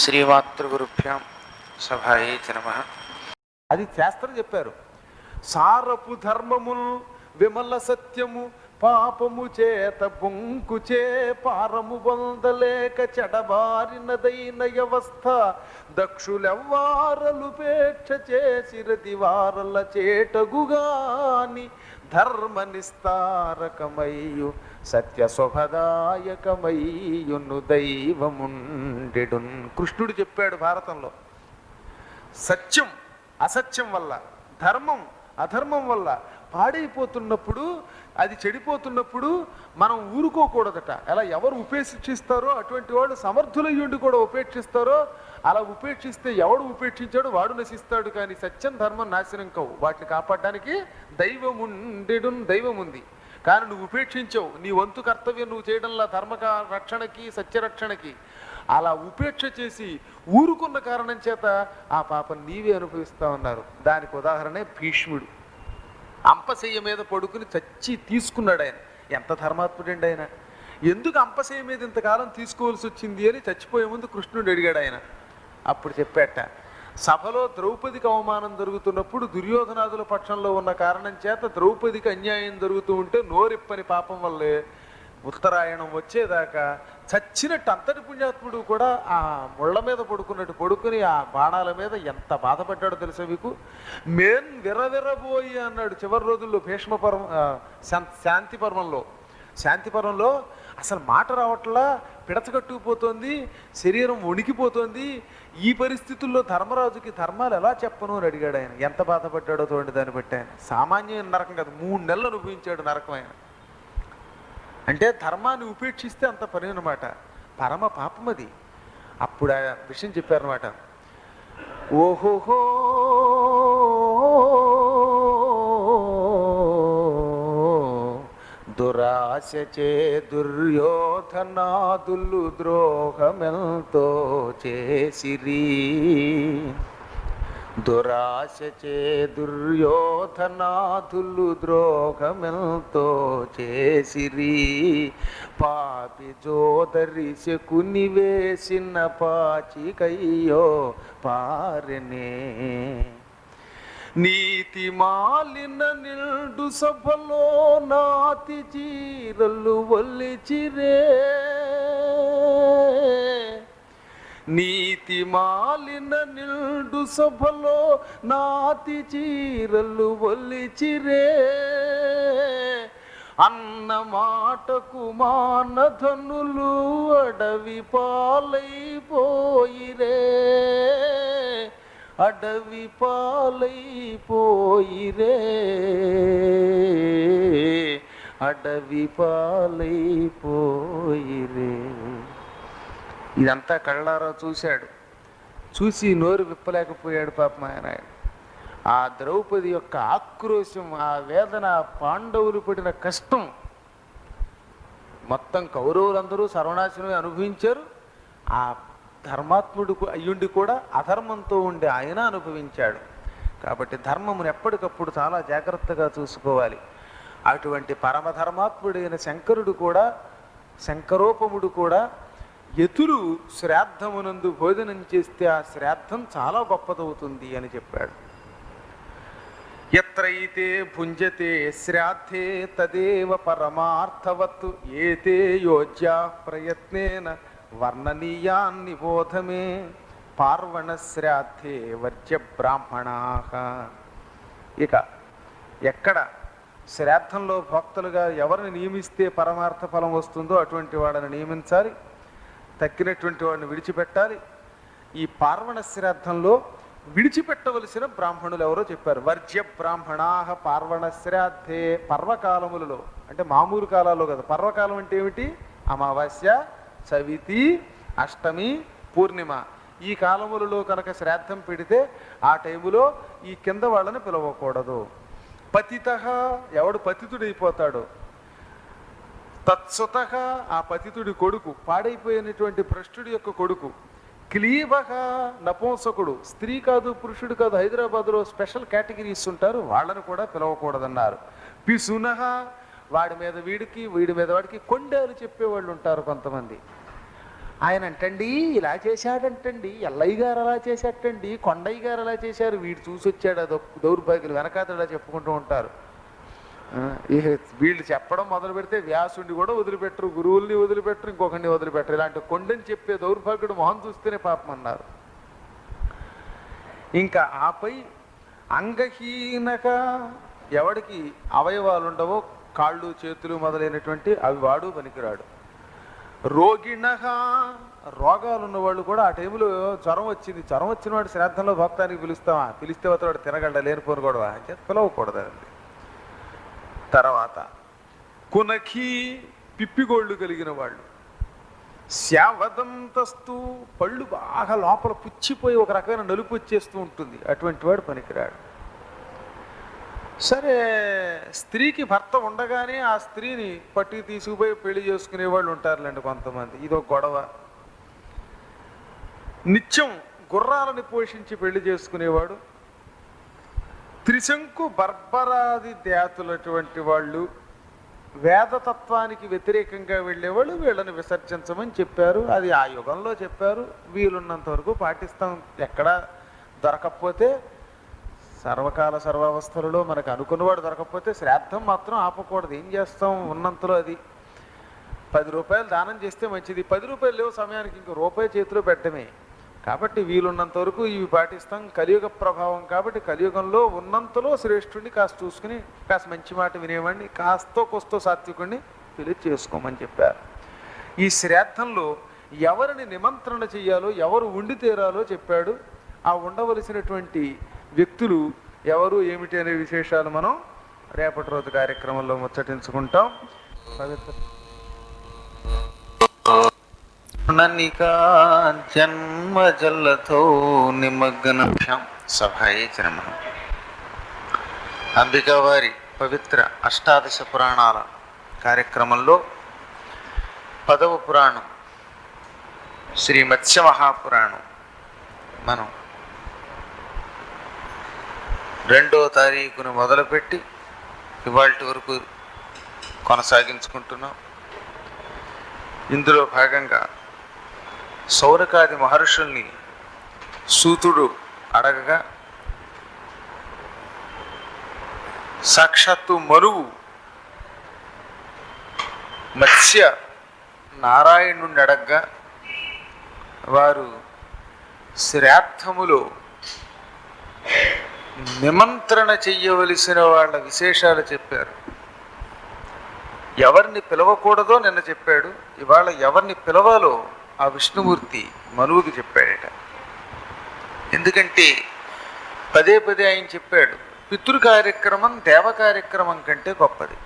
శ్రీమాతృగురుభ్యాం సభాయే నమ. అది శాస్త్రం చెప్పారు. సారపు ధర్మముల్ విమల సత్యము పాపము చేత బొంకుచే పారము బొందలేక చెడబారినదైన వ్యవస్థ దక్షులెవ్వారలుపేక్ష చేసిరది వారల చేటగుగాని ధర్మ నిస్తారకమయ్యు సత్య శోభదాయకమయ్యును దైవముండెడున్. కృష్ణుడు చెప్పాడు భారతంలో, సత్యం అసత్యం వల్ల, ధర్మం అధర్మం వల్ల పాడైపోతున్నప్పుడు, అది చెడిపోతున్నప్పుడు మనం ఊరుకోకూడదట. అలా ఎవరు ఉపేక్షిస్తారో అటువంటి వాళ్ళు సమర్థులయ్యుండి కూడా ఉపేక్షిస్తారో, అలా ఉపేక్షిస్తే ఎవడు ఉపేక్షించాడో వాడు నశిస్తాడు. కానీ సత్యం ధర్మం నాశనం కావు. వాటిని కాపాడడానికి దైవముండెడు, దైవం ఉంది. కానీ నువ్వు ఉపేక్షించావు, నీ వంతు కర్తవ్యం నువ్వు చేయడంలా ధర్మ రక్షణకి సత్యరక్షణకి. అలా ఉపేక్ష చేసి ఊరుకున్న కారణం చేత ఆ పాపం నీవే అనుభవిస్తా ఉన్నారు. దానికి ఉదాహరణే భీష్ముడు. అంపశయ్య మీద పడుకుని చచ్చి తీసుకున్నాడు ఆయన. ఎంత ధర్మాత్ముడండి ఆయన! ఎందుకు అంపశయ్య మీద ఇంతకాలం తీసుకోవాల్సి వచ్చింది అని చచ్చిపోయే ముందు కృష్ణుడు అడిగాడు ఆయన. అప్పుడు చెప్పాట, సభలో ద్రౌపదికి అవమానం జరుగుతున్నప్పుడు దుర్యోధనాదుల పక్షంలో ఉన్న కారణం చేత ద్రౌపదికి అన్యాయం జరుగుతూ ఉంటే నోరిప్పని పాపం వల్లే ఉత్తరాయణం వచ్చేదాకా చచ్చినట్టు అంతటి పుణ్యాత్ముడు కూడా ఆ ముళ్ళ మీద పడుకున్నట్టు పడుకుని ఆ బాణాల మీద ఎంత బాధపడ్డాడో తెలుసా మీకు? మేన్ విరవిరబోయి అన్నాడు చివరి రోజుల్లో భీష్మ పర్వం, శాంతి పర్వంలో అసలు మాట రావట్లా, పిడచగట్టుకుపోతోంది, శరీరం వణికిపోతోంది. ఈ పరిస్థితుల్లో ధర్మరాజుకి ధర్మాలు ఎలా చెప్పను అని అడిగాడు ఆయన. ఎంత బాధపడ్డాడో చూడండి దాన్ని బట్టి. ఆయన సామాన్యమైన నరకం కాదు, 3 నెలలు అనుభవించాడు నరకం ఆయన. అంటే ధర్మాన్ని ఉపేక్షిస్తే అంత పని అనమాట, పరమ పాపం అది. అప్పుడు ఆ విషయం చెప్పారనమాట. ఓహోహో దురాశచే దుర్యోధనాదులు ద్రోహమెంతో చేసిరి. దురాశచే దుర్యోధనాదులు ద్రోహమెంతో చేసిరి. పాపి జోదరి శకుని వేసిన పాచికయ్యో పారెనే. నీతి మాలిన నిండు సభలో నాతి చీరలు ఒలిచిరే. నీతి మాలిన నిండు సభలో నాతి చీరలు ఒలిచిరే. అన్న మాటకు మానధనులు అడవి పాలైపోయిరే. అడవి పాలైపోయిరే. అడవి పాలైపోయిరే. ఇదంతా కళ్ళారా చూశాడు. చూసి నోరు విప్పలేకపోయాడు పాపం ఆయన. ఆ ద్రౌపది యొక్క ఆక్రోశం, ఆ వేదన, పాండవులు పడిన కష్టం మొత్తం కౌరవులందరూ సర్వనాశనమే అనుభవించారు. ఆ ధర్మాత్ముడు అయ్యుండి కూడా అధర్మంతో ఉండి ఆయన అనుభవించాడు. కాబట్టి ధర్మమును ఎప్పటికప్పుడు చాలా జాగ్రత్తగా చూసుకోవాలి. అటువంటి పరమధర్మాత్ముడైన శంకరుడు కూడా, శంకరోపముడు కూడా, యతులు శ్రాద్ధమునందు భోజనం చేస్తే ఆ శ్రాద్ధం చాలా గొప్పదవుతుంది అని చెప్పాడు. ఎత్రైతే భుంజతే శ్రాద్ధే తదేవ పరమార్థవత్తు ఏతే యోజ్యా ప్రయత్నేన వర్ణనీయాన్ని బోధమే పార్వణ శ్రాద్ధే వర్జ్య బ్రాహ్మణాః. ఇక ఎక్కడ శ్రాద్ధంలో భక్తులుగా ఎవరిని నియమిస్తే పరమార్థ ఫలం వస్తుందో అటువంటి వాళ్ళని నియమించాలి, తక్కినటువంటి వాడిని విడిచిపెట్టాలి. ఈ పార్వణ శ్రాద్ధంలో విడిచిపెట్టవలసిన బ్రాహ్మణులు ఎవరో చెప్పారు. వర్జ్య బ్రాహ్మణాః పార్వణ శ్రాద్ధే. పర్వకాలములలో అంటే మామూలు కాలాల్లో కదా. పర్వకాలం అంటే ఏమిటి? అమావాస్య, చవితి, అష్టమి, పూర్ణిమ. ఈ కాలములలో కనుక శ్రాద్ధం పెడితే ఆ టైములో ఈ కింద వాళ్ళని పిలవకూడదు. పతితః, ఎవడు పతితుడైపోతాడో, తత్సుతః, ఆ పతితుడి కొడుకు, పాడైపోయినటువంటి భ్రష్టుడి యొక్క కొడుకు. క్లీబః, నపుంసకుడు, స్త్రీ కాదు పురుషుడు కాదు, హైదరాబాద్లో స్పెషల్ కేటగిరీస్ ఉంటారు, వాళ్ళని కూడా పిలవకూడదన్నారు. పిసునః, వాడి మీద వీడికి వీడి మీద వాడికి కొండేలు చెప్పేవాళ్ళు ఉంటారు కొంతమంది. ఆయన అంటండి ఇలా చేశాడంటండి, ఎల్లయ్య గారు అలా చేశాటండి, కొండయ్య గారు అలా చేశారు, వీడు చూసి వచ్చాడు, అది దౌర్భాగ్యులు వెనకాతలా చెప్పుకుంటూ ఉంటారు. ఇక వీళ్ళు చెప్పడం మొదలు పెడితే వ్యాసుడిని కూడా వదిలిపెట్టరు, గురువుల్ని వదిలిపెట్టరు, ఇంకొకరిని వదిలిపెట్టరు. ఇలాంటి కొండని చెప్పే దౌర్భాగ్యుడు మొహం చూస్తేనే పాపం అన్నారు. ఇంకా ఆపై అంగహీనక, ఎవడికి అవయవాలు ఉండవో, కాళ్ళు చేతులు మొదలైనటువంటి అవి వాడు పనికిరాడు. రోగిణహ, రోగాలు ఉన్నవాళ్ళు కూడా, ఆ టైంలో జ్వరం వచ్చింది, జ్వరం వచ్చిన వాడు శ్రాద్ధంలో భక్తానికి పిలుస్తావా? పిలిస్తే వాడు తినగలడా? లేనిపోను కూడా అంటే పిలవకూడదండి. తర్వాత కునఖీ, పిప్పిగోళ్ళు కలిగిన వాళ్ళు. శావదంతస్తు, పళ్ళు బాగా లోపల పుచ్చిపోయి ఒక రకమైన నలుపు వచ్చేస్తూ ఉంటుంది, అటువంటి వాడు పనికిరాడు. సరే, స్త్రీకి భర్త ఉండగానే ఆ స్త్రీని పట్టుకు తీసుకుపోయి పెళ్లి చేసుకునే వాళ్ళు ఉంటారులేండి కొంతమంది, ఇదొక గొడవ. నిత్యం గుర్రాలని పోషించి పెళ్లి చేసుకునేవాడు. త్రిశంకు బర్బరాది దేతులటువంటి వాళ్ళు, వేదతత్వానికి వ్యతిరేకంగా వెళ్ళేవాళ్ళు, వీళ్ళని విసర్జించమని చెప్పారు. అది ఆ యుగంలో చెప్పారు, వీలున్నంత వరకు పాటిస్తాం. ఎక్కడా దొరకకపోతే, సర్వకాల సర్వావస్థలలో మనకు అనుకున్నవాడు దొరకకపోతే శ్రాద్ధం మాత్రం ఆపకూడదు. ఏం చేస్తాం ఉన్నంతలో? అది 10 రూపాయలు దానం చేస్తే మంచిది. 10 రూపాయలు లేవు సమయానికి, ఇంకో రూపాయి చేతిలో పెట్టడమే. కాబట్టి వీలున్నంత వరకు ఇవి పాటిస్తాం. కలియుగ ప్రభావం కాబట్టి కలియుగంలో ఉన్నంతలో శ్రేష్ఠుడిని కాస్త చూసుకుని, కాస్త మంచి మాట వినేవాడిని, కాస్తో కొస్తో సాత్వికుడిని పిలిచి చేసుకోమని చెప్పారు. ఈ శ్రాద్ధంలో ఎవరిని నిమంత్రణ చెయ్యాలో, ఎవరు ఉండి తీరాలో చెప్పాడు. ఆ ఉండవలసినటువంటి వ్యక్తులు ఎవరు ఏమిటి అనే విశేషాలు మనం రేపటి రోజు కార్యక్రమంలో ముచ్చటించుకుంటాం. ననికా జన్మజల్లతో నిమగ్నం సభాయే జన్మ. అంబికా వారి పవిత్ర అష్టాదశ పురాణాల కార్యక్రమంలో 10వ పురాణం శ్రీ మత్స్య మహాపురాణం మనం 2వ తారీఖును మొదలుపెట్టి ఇవాల్టి వరకు కొనసాగించుకుంటున్నాం. ఇందులో భాగంగా సౌనకాది మహర్షుల్ని సూతుడు అడగగా, సాక్షాత్తు మనువు మత్స్య నారాయణుణ్ణి అడగగా, వారు శ్రాద్ధములో నిమంత్రణ చెయ్యవలసిన వాళ్ళ విశేషాలు చెప్పారు. ఎవరిని పిలవకూడదో నిన్న చెప్పాడు, ఇవాళ ఎవరిని పిలవాలో ఆ విష్ణుమూర్తి మనువుకి చెప్పాడట. ఎందుకంటే పదే పదే ఆయన చెప్పాడు, పితృ కార్యక్రమం దేవ కార్యక్రమం కంటే గొప్పది.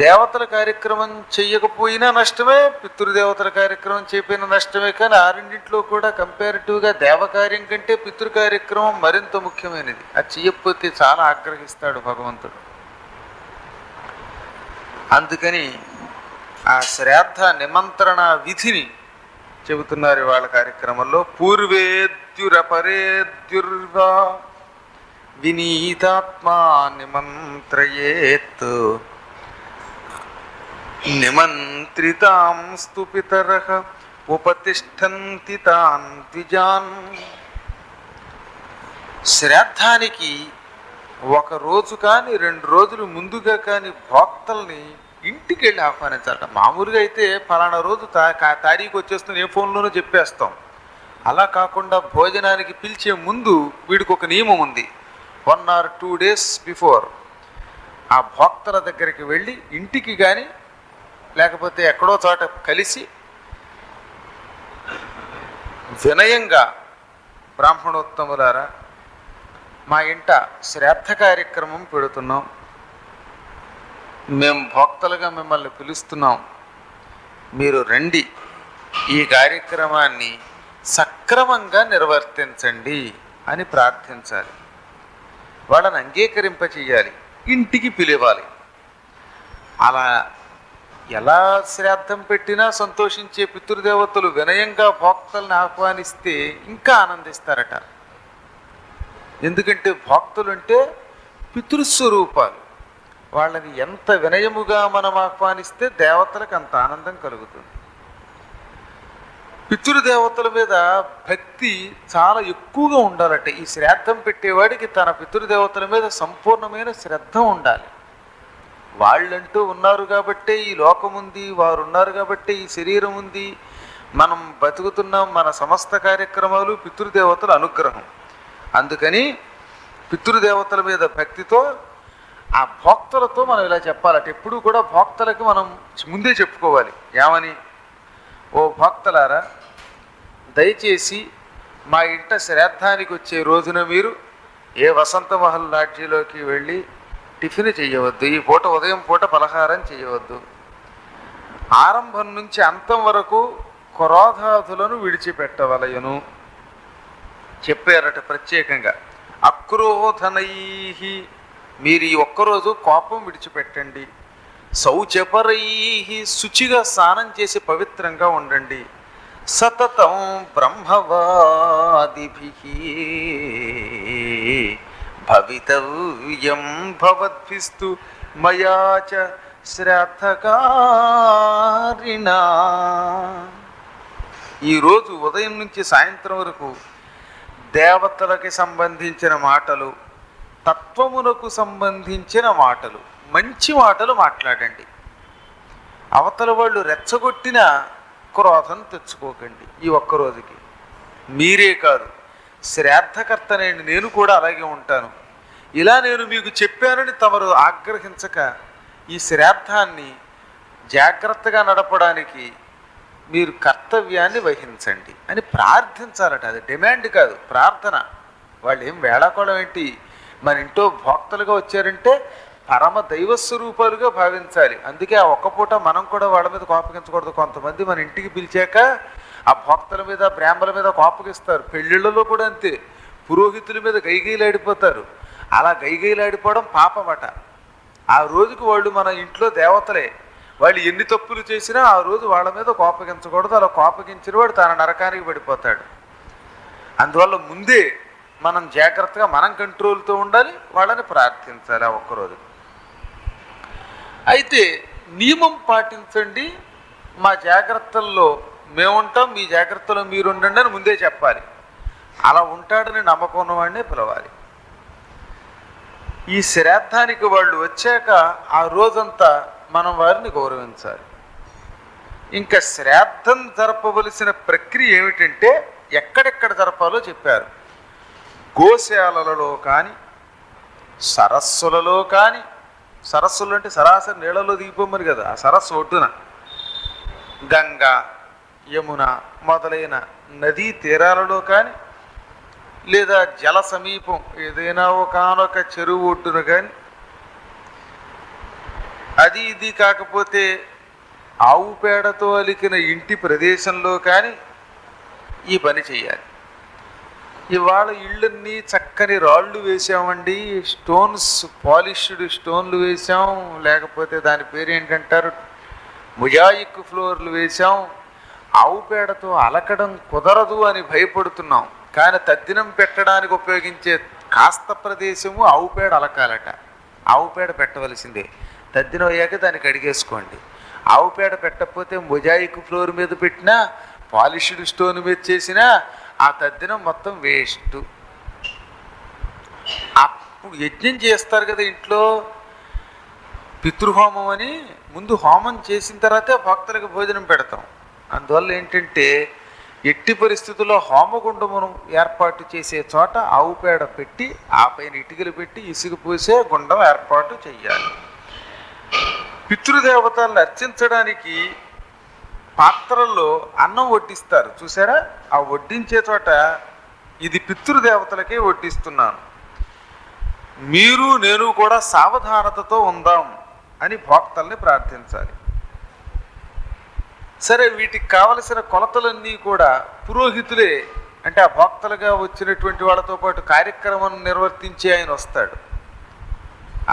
దేవతల కార్యక్రమం చెయ్యకపోయినా నష్టమే, పితృదేవతల కార్యక్రమం చేయకపోయినా నష్టమే. కానీ ఆ రెండింటిలో కూడా కంపారిటివ్గా దేవకార్యం కంటే పితృ కార్యక్రమం మరింత ముఖ్యమైనది. అది చెయ్యకపోతే చాలా ఆగ్రహిస్తాడు భగవంతుడు. అందుకని ఆ శ్రాద్ధ నిమంత్రణ విధిని చెబుతున్నారు వాళ్ళ కార్యక్రమంలో. పూర్వేద్యురపరేద్యుర్వా వినీతాత్మా నిమంత్రయేత్ నిమంత్రితాంస్తు పితరః ఉపతిష్ఠంతి తాన్ ద్విజాన్. శ్రాద్ధానికి 1 రోజు కానీ 2 రోజులు ముందుగా కానీ భోక్తల్ని ఇంటికి వెళ్ళి ఆహ్వానించాలట. మామూలుగా అయితే ఫలానా రోజు తారీఖు వచ్చేస్తుంది ఏ ఫోన్లోనూ చెప్పేస్తాం. అలా కాకుండా భోజనానికి పిలిచే ముందు వీడికి ఒక నియమం ఉంది. 1 or 2 days బిఫోర్ ఆ భోక్తల దగ్గరికి వెళ్ళి ఇంటికి కానీ లేకపోతే ఎక్కడో చోట కలిసి వినయంగా, బ్రాహ్మణోత్తములారా, మా ఇంట శ్రాద్ధ కార్యక్రమం పెడుతున్నాం, మేము భోక్తలుగా మిమ్మల్ని పిలుస్తున్నాం, మీరు రండి, ఈ కార్యక్రమాన్ని సక్రమంగా నిర్వర్తించండి అని ప్రార్థించాలి. వాళ్ళని అంగీకరింపచేయాలి, ఇంటికి పిలవాలి. అలా ఎలా శ్రాద్ధం పెట్టినా సంతోషించే పితృదేవతలు వినయంగా భోక్తల్ని ఆహ్వానిస్తే ఇంకా ఆనందిస్తారట. ఎందుకంటే భోక్తులు అంటే పితృస్వరూపాలు. వాళ్ళని ఎంత వినయముగా మనం ఆహ్వానిస్తే దేవతలకు అంత ఆనందం కలుగుతుంది. పితృదేవతల మీద భక్తి చాలా ఎక్కువగా ఉండాలట. ఈ శ్రాద్ధం పెట్టేవాడికి తన పితృదేవతల మీద సంపూర్ణమైన శ్రద్ధ ఉండాలి. వాళ్ళంటూ ఉన్నారు కాబట్టే ఈ లోకం ఉంది, వారు ఉన్నారు కాబట్టే ఈ శరీరం ఉంది, మనం బతుకుతున్నాం. మన సమస్త కార్యక్రమాలు పితృదేవతల అనుగ్రహం. అందుకని పితృదేవతల మీద భక్తితో ఆ భోక్తలతో మనం ఇలా చెప్పాలట. ఎప్పుడూ కూడా భోక్తలకి మనం ముందే చెప్పుకోవాలి. ఏమని? ఓ భోక్తలారా, దయచేసి మా ఇంట శ్రాద్ధానికి వచ్చే రోజున మీరు ఏ వసంత మహల్ లాడ్జీలోకి వెళ్ళి టిఫిన్ చేయవద్దు. ఈ పూట ఉదయం పూట పలహారం చేయవద్దు. ఆరంభం నుంచి అంతం వరకు క్రోధాదులను విడిచిపెట్టవలయను చెప్పారట ప్రత్యేకంగా. అక్రోధనై, మీరు ఈ ఒక్కరోజు కోపం విడిచిపెట్టండి. శౌచపరై, శుచిగా స్నానం చేసి పవిత్రంగా ఉండండి. సతతం బ్రహ్మవాదిభిః భవితవ్యం భవద్భిస్తు మయాచ శ్రాద్ధకారిణా. ఈరోజు ఉదయం నుంచి సాయంత్రం వరకు దేవతలకి సంబంధించిన మాటలు, తత్వమునకు సంబంధించిన మాటలు, మంచి మాటలు మాట్లాడండి. అవతల వాళ్ళు రెచ్చగొట్టిన క్రోధం తెచ్చుకోకండి. ఈ ఒక్కరోజుకి మీరే కాదు, శ్రాద్ధకర్తనేండి నేను కూడా అలాగే ఉంటాను. ఇలా నేను మీకు చెప్పానని తమరు ఆగ్రహించక ఈ శ్రాద్ధాన్ని జాగ్రత్తగా నడపడానికి మీరు కర్తవ్యాన్ని వహించండి అని ప్రార్థించాలట. అది డిమాండ్ కాదు, ప్రార్థన. వాళ్ళు ఏం వేళాకోళం ఏంటి, మన ఇంట్లో భోక్తలుగా వచ్చారంటే పరమ దైవస్వరూపాలుగా భావించాలి. అందుకే ఆ ఒక్క పూట మనం కూడా వాళ్ళ మీద కోపగించకూడదు. కొంతమంది మన ఇంటికి పిలిచాక ఆ భోక్తల మీద, బ్రాహ్మల మీద కోపగిస్తారు. పెళ్ళిళ్ళలో కూడా అంతే, పురోహితుల మీద గైగైలాడిపోతారు. అలా గైగైలాడిపోవడం పాపమట. ఆ రోజుకి వాళ్ళు మన ఇంట్లో దేవతలే. వాళ్ళు ఎన్ని తప్పులు చేసినా ఆ రోజు వాళ్ళ మీద కోపగించకూడదు. అలా కోపగించిన వాడు తన నరకానికి పడిపోతాడు. అందువల్ల ముందే మనం జాగ్రత్తగా మనం కంట్రోల్తో ఉండాలి, వాళ్ళని ప్రార్థించాలి ఆ ఒక్కరోజు. అయితే నియమం పాటించండి, మా జాగ్రత్తల్లో మేముంటాం, మీ జాగ్రత్తలో మీరు ఉండండి అని ముందే చెప్పాలి. అలా ఉంటాడని నమ్మకం ఉన్నవాడినే పిలవాలి. ఈ శ్రాద్ధానికి వాళ్ళు వచ్చాక ఆ రోజంతా మనం వారిని గౌరవించాలి. ఇంకా శ్రాద్ధం జరపవలసిన ప్రక్రియ ఏమిటంటే ఎక్కడెక్కడ జరపాలో చెప్పారు. గోశాలలలో కానీ, సరస్సులలో కానీ, సరస్సులు అంటే సరాసరి నీళ్ళలో దిగిపోమని కదా, ఆ సరస్సు ఒడ్డున గంగా, యమున మొదలైన నదీ తీరాలలో కానీ, లేదా జల సమీపం ఏదైనా ఒకనొక చెరువు ఒడ్డున కానీ, అది ఇది కాకపోతే ఆవు పేడతో అలికిన ఇంటి ప్రదేశంలో కానీ ఈ పని చేయాలి. ఇవాళ ఇళ్ళన్నీ చక్కని రాళ్ళు వేసామండి, స్టోన్స్, పాలిష్డ్ స్టోన్లు వేసాం, లేకపోతే దాని పేరు ఏంటంటారు, మొజాయిక్ ఫ్లోర్లు వేసాం. ఆవు పేడతో అలకడం కుదరదు అని భయపడుతున్నాం. కానీ తద్దినం పెట్టడానికి ఉపయోగించే కాస్త ప్రదేశము ఆవు పేడ అలకాలట. ఆవు పేడ పెట్టవలసిందే. తద్దినం అయ్యాక దాన్ని కడిగేసుకోండి. ఆవు పేడ పెట్టకపోతే మొజాయిక్ ఫ్లోర్ మీద పెట్టినా, పాలిష్డ్ స్టోన్ మీద చేసినా ఆ తద్దినం మొత్తం వేస్ట్. అప్పుడు యజ్ఞం చేస్తారు కదా ఇంట్లో, పితృహోమం అని. ముందు హోమం చేసిన తర్వాతే భక్తులకు భోజనం పెడతాం. అందువల్ల ఏంటంటే ఎట్టి పరిస్థితుల్లో హోమగుండమును ఏర్పాటు చేసే చోట ఆవు పేడ పెట్టి, ఆ పైన ఇటుకలు పెట్టి ఇసుక పోసే గుండం ఏర్పాటు చెయ్యాలి. పితృదేవతలను అర్చించడానికి పాత్రల్లో అన్నం వడ్డిస్తారు చూసారా, ఆ వడ్డించే చోట ఇది పితృదేవతలకే వడ్డిస్తున్నాను, మీరు నేను కూడా సావధానతతో ఉందాం అని భోక్తల్ని ప్రార్థించాలి. సరే, వీటికి కావలసిన కొలతలన్నీ కూడా పురోహితులే, అంటే ఆ భోక్తలుగా వచ్చినటువంటి వాళ్ళతో పాటు కార్యక్రమం నిర్వర్తించి ఆయన వస్తాడు,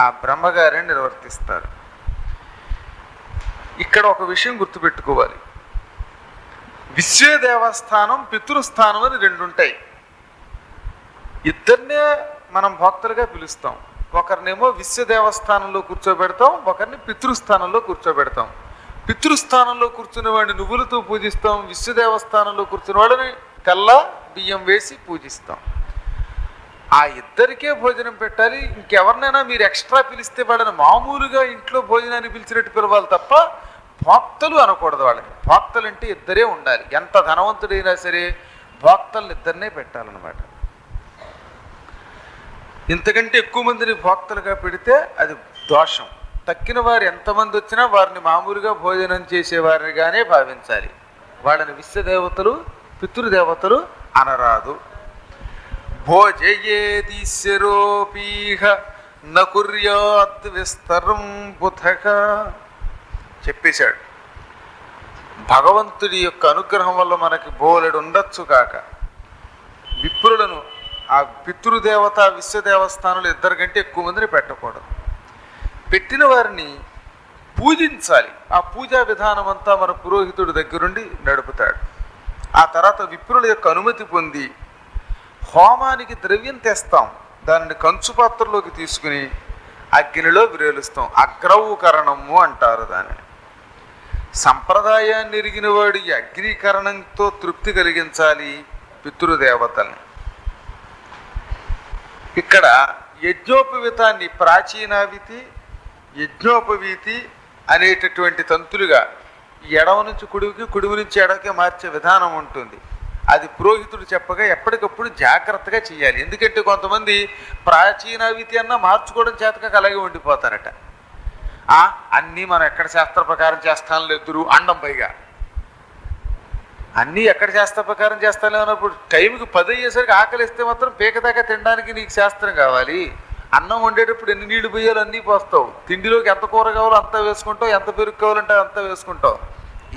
ఆ బ్రహ్మగారిని నిర్వర్తిస్తారు. ఇక్కడ ఒక విషయం గుర్తుపెట్టుకోవాలి, విశ్వదేవస్థానం, పితృస్థానం అని రెండు ఉంటాయి. ఇద్దరినే మనం భక్తులుగా పిలుస్తాం. ఒకరినేమో విశ్వదేవస్థానంలో కూర్చోబెడతాం, ఒకరిని పితృస్థానంలో కూర్చోబెడతాం. పితృస్థానంలో కూర్చున్న వాడిని నువ్వులతో పూజిస్తాం, విశ్వదేవస్థానంలో కూర్చున్న వాడిని తెల్ల బియ్యం వేసి పూజిస్తాం. ఆ ఇద్దరికే భోజనం పెట్టాలి. ఇంకెవరినైనా మీరు ఎక్స్ట్రా పిలిస్తే వాళ్ళని మామూలుగా ఇంట్లో భోజనాన్ని పిలిచినట్టు పిలవాలి తప్ప భోక్తలు అనకూడదు. వాళ్ళని భోక్తలు అంటే ఇద్దరే ఉండాలి. ఎంత ధనవంతుడైనా సరే భోక్తలను ఇద్దరినే పెట్టాలన్నమాట. ఇంతకంటే ఎక్కువ మందిని భోక్తలుగా పెడితే అది దోషం. తక్కిన వారు ఎంతమంది వచ్చినా వారిని మామూలుగా భోజనం చేసేవారిగానే భావించాలి. వాళ్ళని విశ్వదేవతలు పితృదేవతలు అనరాదు. భోజయేదీశ్వరోపీహ నకుర్యాద్ విస్తరం బుధక చెప్పేశాడు. భగవంతుడి యొక్క అనుగ్రహం వల్ల మనకి బోలెడు ఉండొచ్చు కాక విప్రులను ఆ పితృదేవత విశ్వదేవస్థానంలో ఇద్దరికంటే ఎక్కువ మందిని పెట్టకూడదు. పెట్టిన వారిని పూజించాలి. ఆ పూజా విధానం అంతా మన పురోహితుడి దగ్గరుండి నడుపుతాడు. ఆ తర్వాత విప్రుల యొక్క అనుమతి పొంది హోమానికి ద్రవ్యం తెస్తాం. దానిని కంచు పాత్రలోకి తీసుకుని అగ్నిలో విరేలుస్తాం. అగ్రౌకరణము అంటారు దానిని. సంప్రదాయాన్ని ఎరిగిన వాడు ఈ అగ్నీకరణంతో తృప్తి కలిగించాలి పితృదేవతల్ని. ఇక్కడ యజ్ఞోపవీతాన్ని ప్రాచీనావితి యజ్ఞోపవీతి అనేటటువంటి తంతులుగా ఎడమ నుంచి కుడికి కుడివి నుంచి ఎడకి మార్చే విధానం ఉంటుంది. అది పురోహితుడు చెప్పగా ఎప్పటికప్పుడు జాగ్రత్తగా చేయాలి. ఎందుకంటే కొంతమంది ప్రాచీనావితి అన్నా మార్చుకోవడం చేతక అలాగే ఉండిపోతారట. అన్నీ మనం ఎక్కడ శాస్త్ర ప్రకారం చేస్తాను లేదు అండం. పైగా అన్నీ ఎక్కడ శాస్త్ర ప్రకారం చేస్తాను అన్నప్పుడు టైంకి 10 అయ్యేసరికి ఆకలిస్తే మాత్రం పీకదాకా తినడానికి నీకు శాస్త్రం కావాలి. అన్నం వండేటప్పుడు ఎన్ని నీళ్లు పోయాలో అన్నీ పోస్తావు. తిండిలోకి ఎంత కూర కావాలో అంతా వేసుకుంటావు, ఎంత పెరుగు కావాలంటే అంతా వేసుకుంటావు.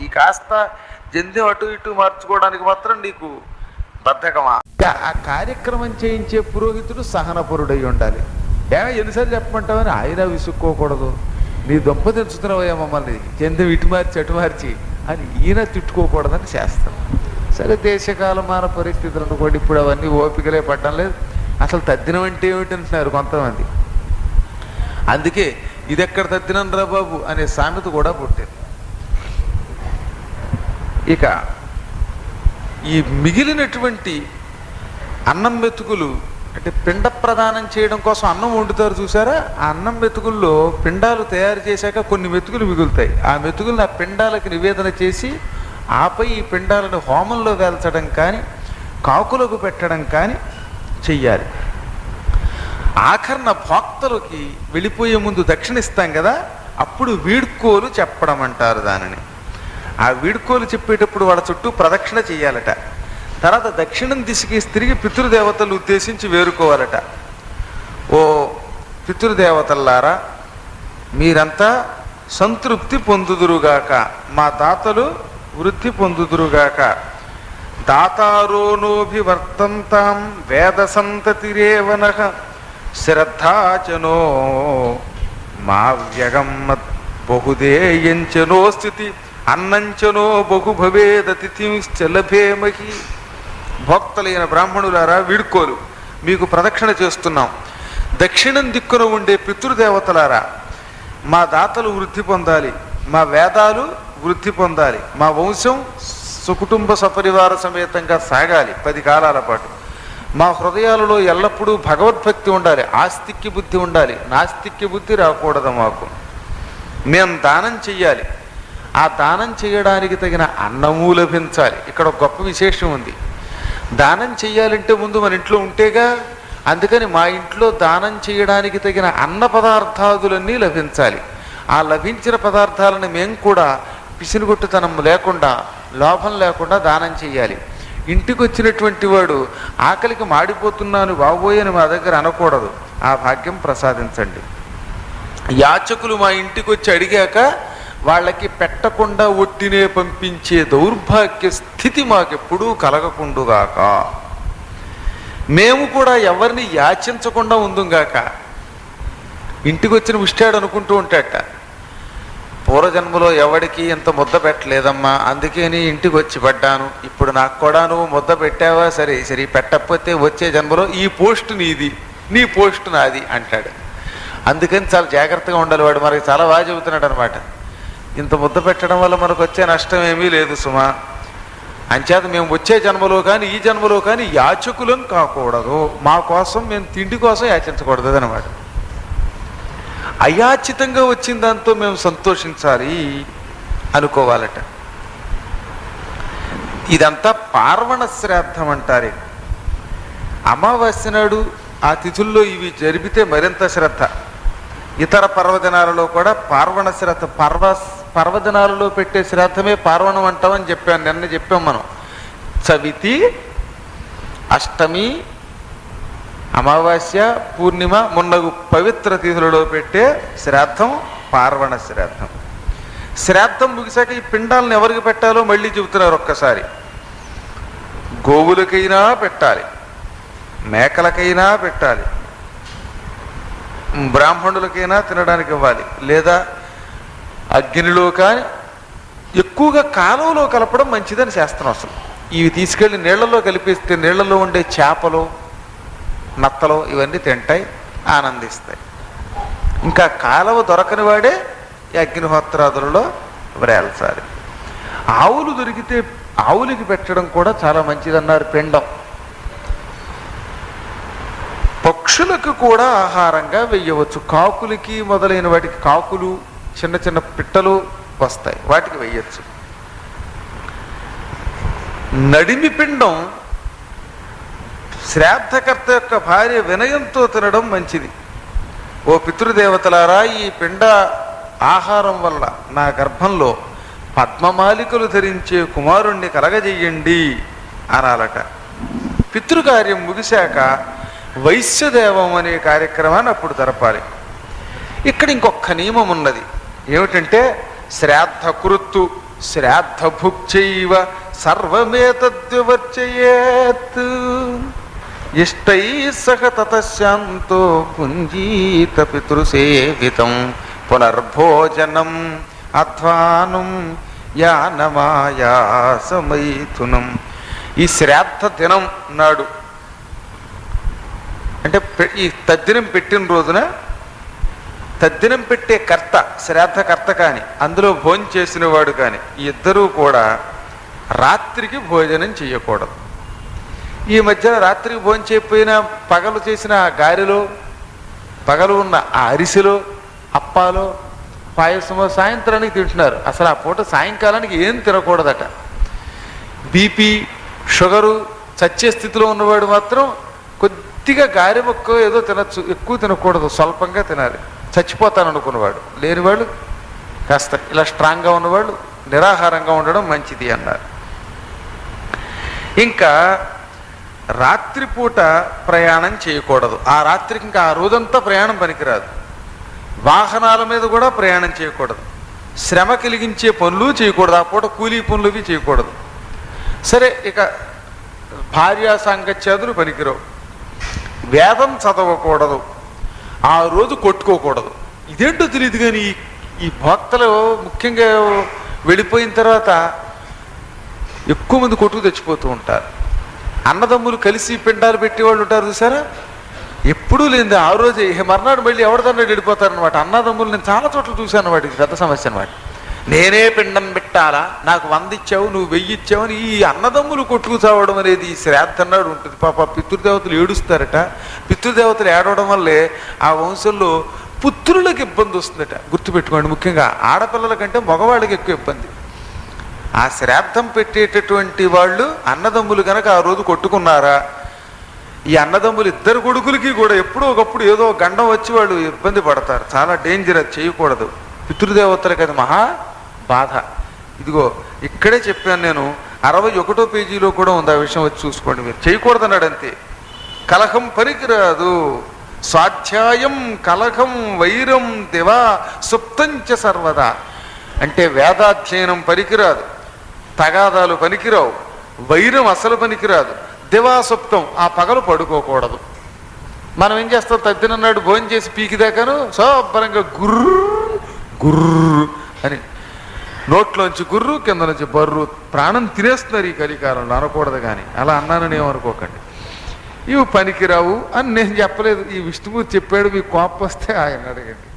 ఈ కాస్త జంధ్యం అటు ఇటు మార్చుకోవడానికి మాత్రం నీకు బద్ధకమా? ఆ కార్యక్రమం చేయించే పురోహితుడు సహనపరుడై ఉండాలి. ఎన్నిసార్లు చెప్పమంటావని ఆయన విసుక్కోకూడదు. నీ దొంప తెంచుతున్నావయ్యా మమ్మల్ని జంధ్యం ఇటు మార్చి అటు మార్చి అని ఈయన తిట్టుకోకూడదని శాస్త్రం. సరే దేశకాలమాన పరిస్థితులు అనుకోండి. ఇప్పుడు అవన్నీ ఓపికలే పడడం లేదు. అసలు తద్దినం అంటే ఏమిటి అంటున్నారు కొంతమంది. అందుకే ఇది ఎక్కడ తద్దినం రా బాబు అనే సామెత కూడా పుట్టింది. ఇక ఈ మిగిలినటువంటి అన్నం మెతుకులు అంటే పిండ ప్రదానం చేయడం కోసం అన్నం వండుతారు చూసారా. ఆ అన్నం మెతుకుల్లో పిండాలు తయారు చేశాక కొన్ని మెతుకులు మిగులుతాయి. ఆ మెతుకులను ఆ పిండాలకు నివేదన చేసి ఆపై ఈ పిండాలను హోమంలో వేల్చడం కానీ కాకులకు పెట్టడం కానీ చెయ్యాలి. ఆఖరణ భోక్తలకి వెళ్ళిపోయే ముందు దక్షిణ ఇస్తాం కదా, అప్పుడు వీడ్కోలు చెప్పడం అంటారు దానిని. ఆ వీడ్కోలు చెప్పేటప్పుడు వాళ్ళ చుట్టూ ప్రదక్షిణ చెయ్యాలట. తర్వాత దక్షిణం దిశకి తిరిగి పితృదేవతలు ఉద్దేశించి వేరుకోవాలట. ఓ పితృదేవతల్లారా, మీరంతా సంతృప్తి పొందుదురుగాక, మా దాతలు వృద్ధి పొందుదురుగాక. దాతారోనోభివర్తంతాం వేద సంతతిరేవనః శ్రద్ధాచనో మా వ్యగమ్మత్ బహుదేయంచనో స్థితి అన్నంచనో బహు భవేదతిథింశ్చ లభేమహి. భోక్తలైన బ్రాహ్మణులారా, వీడ్కోలు మీకు ప్రదక్షిణ చేస్తున్నాం. దక్షిణం దిక్కున ఉండే పితృదేవతలారా, మా దాతలు వృద్ధి పొందాలి, మా వేదాలు వృద్ధి పొందాలి, మా వంశం సుకుటుంబ సపరివార సమేతంగా సాగాలి 10 కాలాల పాటు. మా హృదయాలలో ఎల్లప్పుడూ భగవద్భక్తి ఉండాలి, ఆస్తిక్య బుద్ధి ఉండాలి, నాస్తిక్య బుద్ధి రాకూడదు. మాకు మేము దానం చెయ్యాలి. ఆ దానం చేయడానికి తగిన అన్నము లభించాలి. ఇక్కడ ఒక గొప్ప విశేషం ఉంది. దానం చెయ్యాలంటే ముందు మన ఇంట్లో ఉంటేగా. అందుకని మా ఇంట్లో దానం చేయడానికి తగిన అన్న పదార్థాదులన్నీ లభించాలి. ఆ లభించిన పదార్థాలను మేము కూడా పిసినుగొట్టుతనం లేకుండా లోభం లేకుండా దానం చెయ్యాలి. ఇంటికి వచ్చినటువంటి వాడు ఆకలికి మాడిపోతున్నాను బాబోయని మా దగ్గర అనకూడదు. ఆ భాగ్యం ప్రసాదించండి. యాచకులు మా ఇంటికి వచ్చి అడిగాక వాళ్ళకి పెట్టకుండా ఒట్టినే పంపించే దౌర్భాగ్య స్థితి మాకెప్పుడూ కలగకుండుగాక. మేము కూడా ఎవరిని యాచించకుండా ఉందుగాక. ఇంటికి వచ్చిన ముష్టాడు అనుకుంటూ ఉంటాడట, పూర్వజన్మలో ఎవడికి ఇంత ముద్ద పెట్టలేదమ్మా, అందుకే నీ ఇంటికి వచ్చి పడ్డాను. ఇప్పుడు నాకు కూడా నువ్వు ముద్ద పెట్టావా, సరే సరే పెట్టకపోతే వచ్చే జన్మలో ఈ పోస్టు నీది, నీ పోస్టు నాది అంటాడు. అందుకని చాలా జాగ్రత్తగా ఉండాలి. వాడు మనకి చాలా బాగా చెబుతున్నాడు అనమాట. ఇంత ముద్ద పెట్టడం వల్ల మనకు వచ్చే నష్టం ఏమీ లేదు సుమా. అంచేత మేము వచ్చే జన్మలో కానీ ఈ జన్మలో కానీ యాచకులం కాకూడదు, మా కోసం మేము తిండి కోసం యాచించకూడదు అనమాట. అయాచితంగా వచ్చిన దాంతో మేము సంతోషించాలి అనుకోవాలట. ఇదంతా పార్వణ శ్రాద్ధం అంటారు. అమావాస్య నాడు ఆ తిథుల్లో ఇవి జరిపితే మరింత శ్రద్ధ. ఇతర పర్వదినాలలో కూడా పార్వణ శ్రద్ధ, పర్వదినాలలో పెట్టే శ్రాద్ధమే పార్వణం అంటామని చెప్పాను, నిన్న చెప్పాం మనం. చవితి, అష్టమి, అమావాస్య, పూర్ణిమ మున్నగు పవిత్ర తిథులలో పెట్టే శ్రాద్ధం పార్వణ శ్రాద్ధం. శ్రాద్ధం ముగిసాక ఈ పిండాలను ఎవరికి పెట్టాలో మళ్ళీ చెబుతున్నారు ఒక్కసారి. గోవులకైనా పెట్టాలి, మేకలకైనా పెట్టాలి, బ్రాహ్మణులకైనా తినడానికి ఇవ్వాలి, లేదా అగ్నిలో కానీ ఎక్కువగా కాలంలో కలపడం మంచిదని శాస్త్రం. అసలు ఇవి తీసుకెళ్ళి నీళ్లలో కలిపిస్తే నీళ్లలో ఉండే చేపలు, నత్తలు ఇవన్నీ తింటాయి, ఆనందిస్తాయి. ఇంకా కాలువ దొరకని వాడే ఈ అగ్నిహోత్రాదులలో వ్రేల్చాలి. ఆవులు దొరికితే ఆవులకి పెట్టడం కూడా చాలా మంచిదన్నారు పిండం. పక్షులకు కూడా ఆహారంగా వెయ్యవచ్చు. కాకులకి మొదలైన వాటికి, కాకులు చిన్న చిన్న పిట్టలు వస్తాయి, వాటికి వెయ్యొచ్చు. నడిమి పిండం శ్రాద్ధకర్త యొక్క భార్య వినయంతో తినడం మంచిది. ఓ పితృదేవతలారా, ఈ పిండ ఆహారం వల్ల నా గర్భంలో పద్మమాలికలు ధరించే కుమారుణ్ణి కలగజెయ్యండి అనాలట. పితృకార్యం ముగిశాక వైశ్యదేవం అనే కార్యక్రమాన్ని అప్పుడు జరపాలి. ఇక్కడ ఇంకొక నియమం ఉన్నది. ఏమిటంటే శ్రాద్ధ కృత్తు శ్రాద్ధ భుక్చైవ సర్వమేతద్వివర్చయేత్ ఇష్టై సహ తతశాంతో పుంజీత పితృసేవితం పునర్భోజనం అధ్వానం యానమాయాసమైథునం. ఈ శ్రాద్ధ దినం నాడు అంటే ఈ తద్దినం పెట్టిన రోజున తద్దినం పెట్టే కర్త, శ్రాద్ధకర్త కానీ అందులో భోజనం చేసిన వాడు కానీ ఈ ఇద్దరూ కూడా రాత్రికి భోజనం చేయకూడదు. ఈ మధ్యన రాత్రికి భోజనం చేయకపోయినా పగలు చేసిన ఆ గారెలో, పగలు ఉన్న ఆ అరిసెలో, అప్పాలో, పాయసమో సాయంత్రానికి తింటున్నారు. అసలు ఆ పూట సాయంకాలానికి ఏం తినకూడదట. బీపీ, షుగరు చచ్చే స్థితిలో ఉన్నవాడు మాత్రం కొద్దిగా గారె మొక్క ఏదో తినచ్చు, ఎక్కువ తినకూడదు, స్వల్పంగా తినాలి. చచ్చిపోతాను అనుకున్నవాడు, లేనివాళ్ళు కాస్త ఇలా స్ట్రాంగ్గా ఉన్నవాళ్ళు నిరాహారంగా ఉండడం మంచిది అన్నారు. ఇంకా రాత్రిపూట ప్రయాణం చేయకూడదు. ఆ రాత్రికి ఇంకా ఆ రోజంతా ప్రయాణం పనికిరాదు. వాహనాల మీద కూడా ప్రయాణం చేయకూడదు. శ్రమ కలిగించే పనులు చేయకూడదు. ఆ పూట కూలీ పనులవి చేయకూడదు. సరే, ఇక భార్యా సాంగత్యాదులు పనికిరావు. వేదం చదవకూడదు. ఆ రోజు కొట్టుకోకూడదు. ఇదేంటో తెలియదు కానీ ఈ భక్తులు ముఖ్యంగా వెళ్ళిపోయిన తర్వాత ఎక్కువ మంది కొట్టుకు తెచ్చిపోతూ ఉంటారు. అన్నదమ్ములు కలిసి పిండాలు పెట్టేవాళ్ళు ఉంటారు చూసారా, ఎప్పుడూ లేనిది ఆ రోజే మర్నాడు మళ్ళీ ఎవరిదన్నా వెళ్ళిపోతారనమాట. అన్నదమ్ములు నేను చాలా చోట్ల చూశాను. వాటికి పెద్ద సమస్య అనమాట. నేనే పిండం పెట్టాలా, నాకు 100 ఇచ్చావు, నువ్వు 1000 ఇచ్చావు అని ఈ అన్నదమ్ములు కొట్టుకు చావడం అనేది ఈ శ్రాద్ధ నాడు ఉంటుంది. పాప పితృదేవతలు ఏడుస్తారట. పితృదేవతలు ఏడవడం వల్లే ఆ వంశంలో పుత్రులకు ఇబ్బంది వస్తుందట. గుర్తుపెట్టుకోండి, ముఖ్యంగా ఆడపిల్లల కంటే మగవాళ్ళకి ఎక్కువ ఇబ్బంది. ఆ శ్రాద్ధం పెట్టేటటువంటి వాళ్ళు అన్నదమ్ములు కనుక ఆ రోజు కొట్టుకున్నారా, ఈ అన్నదమ్ములు ఇద్దరు కొడుకులకి కూడా ఎప్పుడో ఒకప్పుడు ఏదో గండం వచ్చి వాళ్ళు ఇబ్బంది పడతారు. చాలా డేంజర్, అది చేయకూడదు. పితృదేవతలకు అది మహా బాధ. ఇదిగో ఇక్కడే చెప్పాను నేను, 61వ పేజీలో కూడా ఉంది ఆ విషయం, వచ్చి చూసుకోండి మీరు. చేయకూడదు అన్నాడు అంతే. కలహం పనికిరాదు. స్వాధ్యాయం కలహం వైరం దివా సుప్తంచ సర్వదా. అంటే వేదాధ్యయనం పనికిరాదు, తగాదాలు పనికిరావు, వైరం అసలు పనికిరాదు, దివాసుప్తం ఆ పగలు పడుకోకూడదు. మనం ఏం చేస్తాం, తద్దినన్నాడు భోజనం చేసి పీకిదాకాను శుభ్రంగా గుర్రు గుర్రు అని నోట్లోంచి గుర్రు, కింద నుంచి బర్రు, ప్రాణం తినేస్తున్నారు ఈ కలికాలంలో. అనకూడదు కానీ అలా అన్నానని ఏమనుకోకండి. ఇవి పనికిరావు అని నేను చెప్పలేదు, ఈ విష్ణుమూర్తి చెప్పాడు. మీకు కోపం వస్తే ఆయన అడగండి.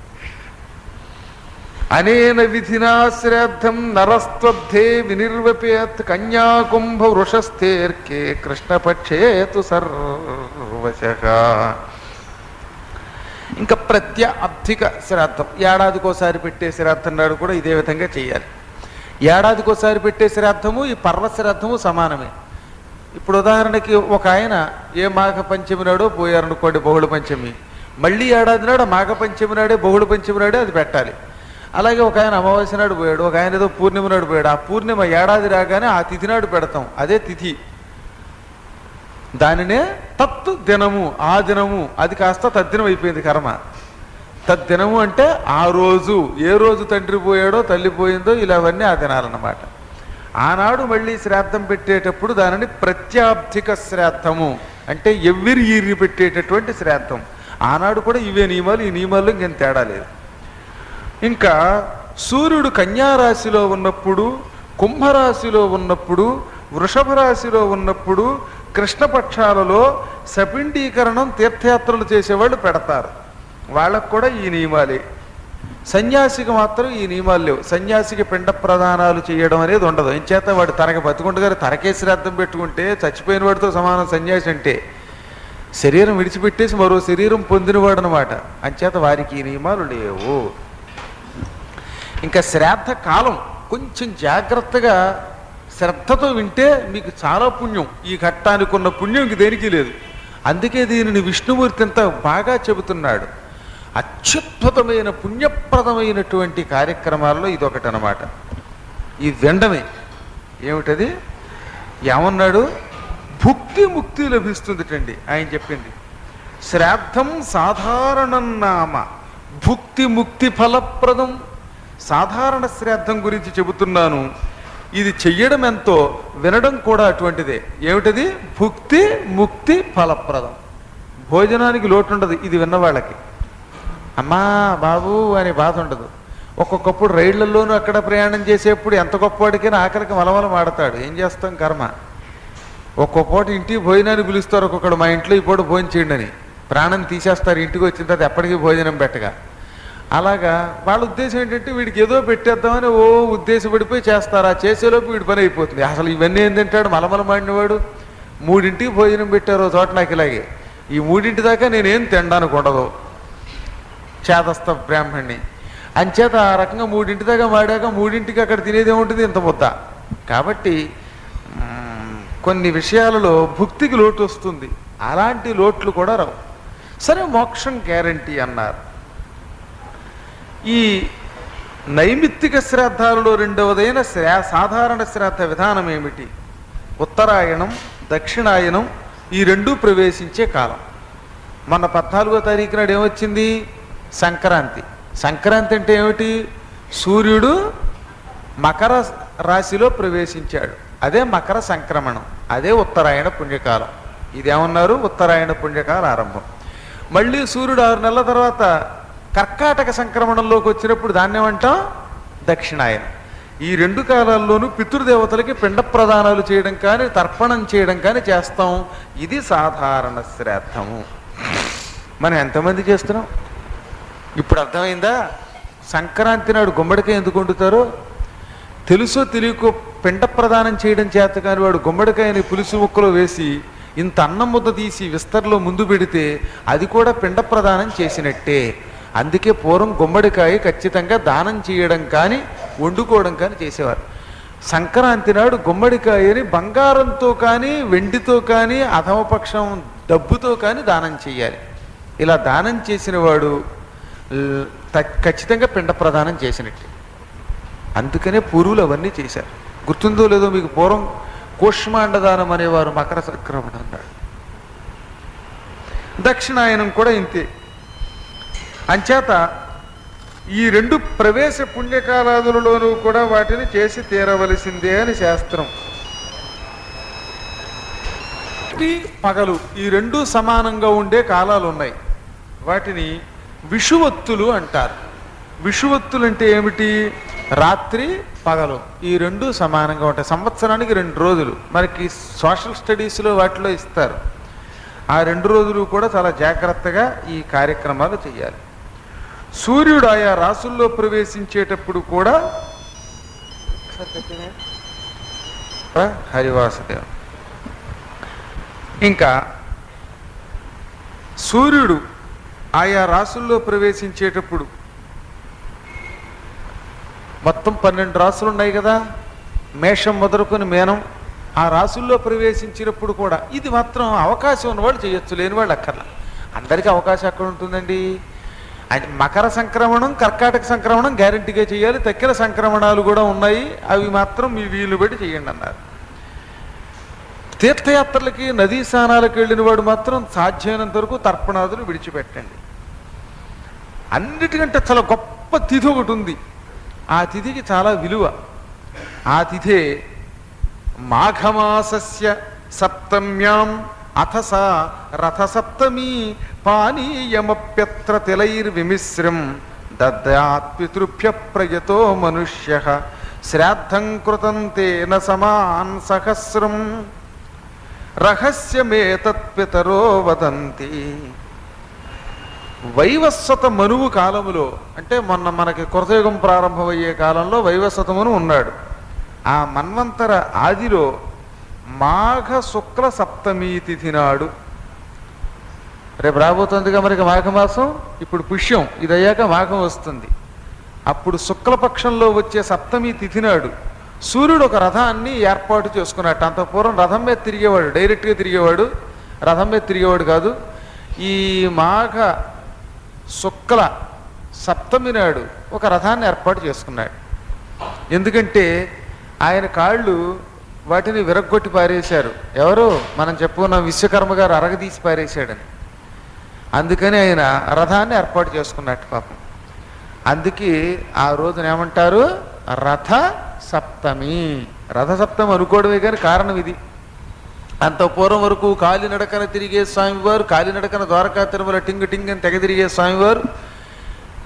అనేన విధినా శ్రాద్ధం నరస్త్వద్ధే వినిర్వపేత్ కన్యాకుంభ వృషస్థేర్కే కృష్ణపక్షేతు సర్వశః. ఇంకా అబ్ధిక శ్రాద్ధం, ఏడాదికోసారి పెట్టే శ్రాద్ధం నాడు కూడా ఇదే విధంగా చేయాలి. ఏడాదికోసారి పెట్టే శ్రాద్ధము ఈ పర్వ శ్రాద్ధము సమానమే. ఇప్పుడు ఉదాహరణకి ఒక ఆయన ఏ మాఘ పంచమి నాడో పోయారనుకోండి బహుళ పంచమి, మళ్ళీ ఏడాది నాడు మాఘ పంచమి నాడే బహుళ పంచమి నాడే అది పెట్టాలి. అలాగే ఒక ఆయన అమావాస్య నాడు పోయాడు, ఒక ఆయన ఏదో పూర్ణిమ నాడు పోయాడు, ఆ పూర్ణిమ ఏడాది రాగానే ఆ తిథి నాడు పెడతాం, అదే తిథి, దానినే తత్తు దినము, ఆ దినము, అది కాస్త తద్దినం అయిపోయింది కర్మ. తద్దినము అంటే ఆ రోజు, ఏ రోజు తండ్రి పోయాడో తల్లి పోయిందో ఇలావన్నీ ఆ దినాలన్నమాట. ఆనాడు మళ్ళీ శ్రాద్ధం పెట్టేటప్పుడు దానిని ప్రత్యాబ్ధిక శ్రాద్ధము అంటే ఎవ్రీ ఇయర్ పెట్టేటటువంటి శ్రాద్ధం. ఆనాడు కూడా ఇవే నియమాలు, ఈ నియమాల్లో ఇంకేం తేడా లేదు. ఇంకా సూర్యుడు కన్యారాశిలో ఉన్నప్పుడు, కుంభరాశిలో ఉన్నప్పుడు, వృషభ రాశిలో ఉన్నప్పుడు కృష్ణపక్షాలలో సపిండీకరణం తీర్థయాత్రలు చేసేవాళ్ళు పెడతారు, వాళ్ళకు కూడా ఈ నియమాలే. సన్యాసికి మాత్రం ఈ నియమాలు లేవు. సన్యాసికి పిండ ప్రదానాలు చేయడం అనేది ఉండదు. ఎంచేత వాడు తనకి బతుకుండగానే తనకే శ్రాద్ధం పెట్టుకుంటే చచ్చిపోయిన వాడితో సమానం సన్యాసి అంటే. శరీరం విడిచిపెట్టేసి మరో శరీరం పొందినవాడు అనమాట. అంచేత వారికి ఈ నియమాలు లేవు. ఇంకా శ్రాద్ధ కాలం కొంచెం జాగ్రత్తగా శ్రద్ధతో వింటే మీకు చాలా పుణ్యం. ఈ ఘట్టానికి ఉన్న పుణ్యం ఇంక దేనికి లేదు. అందుకే దీనిని విష్ణుమూర్తి అంత బాగా చెబుతున్నాడు. అత్యుద్భుతమైన పుణ్యప్రదమైనటువంటి కార్యక్రమాల్లో ఇదొకటి అనమాట. ఈ వినడమే. ఏమిటది? ఏమన్నాడు? భుక్తి ముక్తి లభిస్తుందిటండి ఆయన చెప్పింది. శ్రాద్ధం సాధారణం నామ భుక్తి ముక్తి ఫలప్రదం. సాధారణ శ్రాద్ధం గురించి చెబుతున్నాను. ఇది చెయ్యడం ఎంతో, వినడం కూడా అటువంటిదే. ఏమిటది? భుక్తి ముక్తి ఫలప్రదం. భోజనానికి లోటు ఉండదు ఇది విన్నవాళ్ళకి. అమ్మా బాబు అనే బాధ ఉండదు. ఒక్కొక్కప్పుడు రైళ్లలోనూ అక్కడ ప్రయాణం చేసేప్పుడు ఎంత గొప్పవాడికైనా ఆఖరికి మలమల మాడతాడు. ఏం చేస్తాం కర్మ. ఒక్కొక్క పూట ఇంటికి భోజనాన్ని పిలుస్తారు. ఒక్కొక్కడు మా ఇంట్లో ఈ పూట భోజనం చేయండి అని ప్రాణం తీసేస్తారు. ఇంటికి వచ్చిన తర్వాత ఎప్పటికీ భోజనం పెట్టగా. అలాగా వాళ్ళ ఉద్దేశం ఏంటంటే వీడికి ఏదో పెట్టేద్దామని ఉద్దేశపడిపోయి చేస్తారు. ఆ చేసేలోపు వీడి పని అయిపోతుంది. అసలు ఇవన్నీ ఏం తింటాడు మలమల మాడినవాడు. 3ంటికి భోజనం పెట్టారు చోట నాకు ఇలాగే. ఈ 3ంటి దాకా నేనేం తినడానికి ఉండదు, చేదస్థ బ్రాహ్మణ్ణి. అంచేత ఆ రకంగా 3ంటి దాకా మాడాక 3ంటికి అక్కడ తినేది ఏముంటుంది? ఇంత ముద్ద. కాబట్టి కొన్ని విషయాలలో భుక్తికి లోటు వస్తుంది. అలాంటి లోట్లు కూడా రావు. సరే మోక్షం గ్యారంటీ అన్నారు. ఈ నైమిత్తిక శ్రాద్ధాలలో రెండవదైన సాధారణ శ్రాద్ధ విధానం ఏమిటి? ఉత్తరాయణం దక్షిణాయనం ఈ రెండూ ప్రవేశించే కాలం. మొన్న 14వ తారీఖు నాడు ఏమొచ్చింది? సంక్రాంతి. సంక్రాంతి అంటే ఏమిటి? సూర్యుడు మకర రాశిలో ప్రవేశించాడు. అదే మకర సంక్రమణం, అదే ఉత్తరాయణ పుణ్యకాలం. ఇదేమన్నారు? ఉత్తరాయణ పుణ్యకాల ఆరంభం. మళ్ళీ సూర్యుడు 6 నెలల తర్వాత కర్కాటక సంక్రమణంలోకి వచ్చినప్పుడు దాన్ని ఏమంటాం? దక్షిణాయనం. ఈ రెండు కాలాల్లోనూ పితృదేవతలకి పిండ ప్రదానాలు చేయడం కానీ తర్పణం చేయడం కానీ చేస్తాం. ఇది సాధారణ శ్రాద్ధము. మనం ఎంతమంది చేస్తున్నాం ఇప్పుడు అర్థమైందా? సంక్రాంతి నాడు గుమ్మడికాయ ఎందుకు వండుతారో తెలుసో తెలియకో పిండ ప్రదానం చేయడం చేత కానీ వాడు గుమ్మడికాయని పులుసు ముక్కలో వేసి ఇంత అన్నం ముద్ద తీసి విస్తర్లో ముందు పెడితే అది కూడా పిండ ప్రదానం చేసినట్టే. అందుకే పూర్వం గుమ్మడికాయ ఖచ్చితంగా దానం చేయడం కానీ వండుకోవడం కానీ చేసేవారు. సంక్రాంతి నాడు గుమ్మడికాయని బంగారంతో కానీ వెండితో కానీ అధమపక్షం డబ్బుతో కానీ దానం చేయాలి. ఇలా దానం చేసిన వాడు ఖచ్చితంగా పిండ ప్రదానం చేసినట్టే. అందుకనే పూర్వులు అవన్నీ చేశారు. గుర్తుందో లేదో మీకు, పూర్వం కూష్మాండదానం అనేవారు మకర సంక్రమణ అన్నాడు. దక్షిణాయనం కూడా ఇంతే. అంచేత ఈ రెండు ప్రవేశ పుణ్యకాలాదులలోనూ కూడా వాటిని చేసి తీరవలసిందే అని శాస్త్రం. పగలు ఈ రెండు సమానంగా ఉండే కాలాలు ఉన్నాయి. వాటిని విషువత్తులు అంటారు. విషువత్తులు అంటే ఏమిటి? రాత్రి పగలు ఈ రెండు సమానంగా ఉంటాయి. సంవత్సరానికి 2 రోజులు మనకి సోషల్ స్టడీస్లో వాటిలో ఇస్తారు. ఆ 2 రోజులు కూడా చాలా జాగ్రత్తగా ఈ కార్యక్రమాలు చేయాలి. సూర్యుడు ఆయా రాసుల్లో ప్రవేశించేటప్పుడు కూడా హరివాసుదేవ ఇంకా సూర్యుడు ఆయా రాసుల్లో ప్రవేశించేటప్పుడు మొత్తం 12 రాసులు ఉన్నాయి కదా, మేషం మొదలుకొని మేనం, ఆ రాసుల్లో ప్రవేశించినప్పుడు కూడా ఇది మాత్రం అవకాశం ఉన్నవాళ్ళు చేయొచ్చు, లేని వాళ్ళు అక్కర్లా. అందరికీ అవకాశం ఎక్కడ ఉంటుందండి? అది మకర సంక్రమణం, కర్కాటక సంక్రమణం గ్యారెంటీగా చేయాలి, తక్కిన సంక్రమణాలు కూడా ఉన్నాయి, అవి మాత్రం మీ వీలు బట్టి చేయండి అన్నారు. తీర్థయాత్రలకి నదీ స్నానాలకు వెళ్ళిన వాడు మాత్రం సాధ్యమైనంత వరకు తర్పణాదులు విడిచిపెట్టండి. అన్నిటికంటే చాలా గొప్ప తిథి ఒకటి ఉంది, ఆ తిథికి చాలా విలువ. ఆ తిథే మాఘమాసస్య సప్తమ్యాం అథ సా రథసప్తమీ పానీయమప్యత్ర తిలైర్విమిశ్రం దద్యాత్ పితృభ్య ప్రయతో మనుష్య శ్రాద్ధం కృతం తేన సమాన్ సహస్రం రహస్యమేతత్పితరో వదంతి. వైవస్వత మనువు కాలములో, అంటే మొన్న మనకి కృతయుగం ప్రారంభమయ్యే కాలంలో వైవస్వతమును ఉన్నాడు. ఆ మన్వంతర ఆదిలో మాఘ శుక్ల సప్తమీ తిథి నాడు, రేపు రాబోతుందిగా మనకి మాఘమాసం, ఇప్పుడు పుష్యం, ఇది అయ్యాక మాఘం వస్తుంది. అప్పుడు శుక్లపక్షంలో వచ్చే సప్తమి తిథి నాడు సూర్యుడు ఒక రథాన్ని ఏర్పాటు చేసుకున్నట్టు. అంత పూర్వం రథం మీద తిరిగేవాడు, డైరెక్ట్గా తిరిగేవాడు, రథం మీద తిరిగేవాడు కాదు. ఈ మాఘ శుక్ల సప్తమి నాడు ఒక రథాన్ని ఏర్పాటు చేసుకున్నాడు. ఎందుకంటే ఆయన కాళ్ళు వాటిని విరగ్గొట్టి పారేశారు. ఎవరు? మనం చెప్పుకున్నాం, విశ్వకర్మ గారు అరగదీసి పారేశాడని. అందుకని ఆయన రథాన్ని ఏర్పాటు చేసుకున్నట్టు పాపం. అందుకే ఆ రోజున ఏమంటారు? రథ సప్తమి. రథ సప్తమి అనుకోవడమే కానీ కారణం ఇది. అంత పూర్వం వరకు కాలినడకన తిరిగే స్వామివారు, కాలినడకన ద్వారకా తిరుమల టింగు టింగ్ అని తెగ తిరిగే స్వామివారు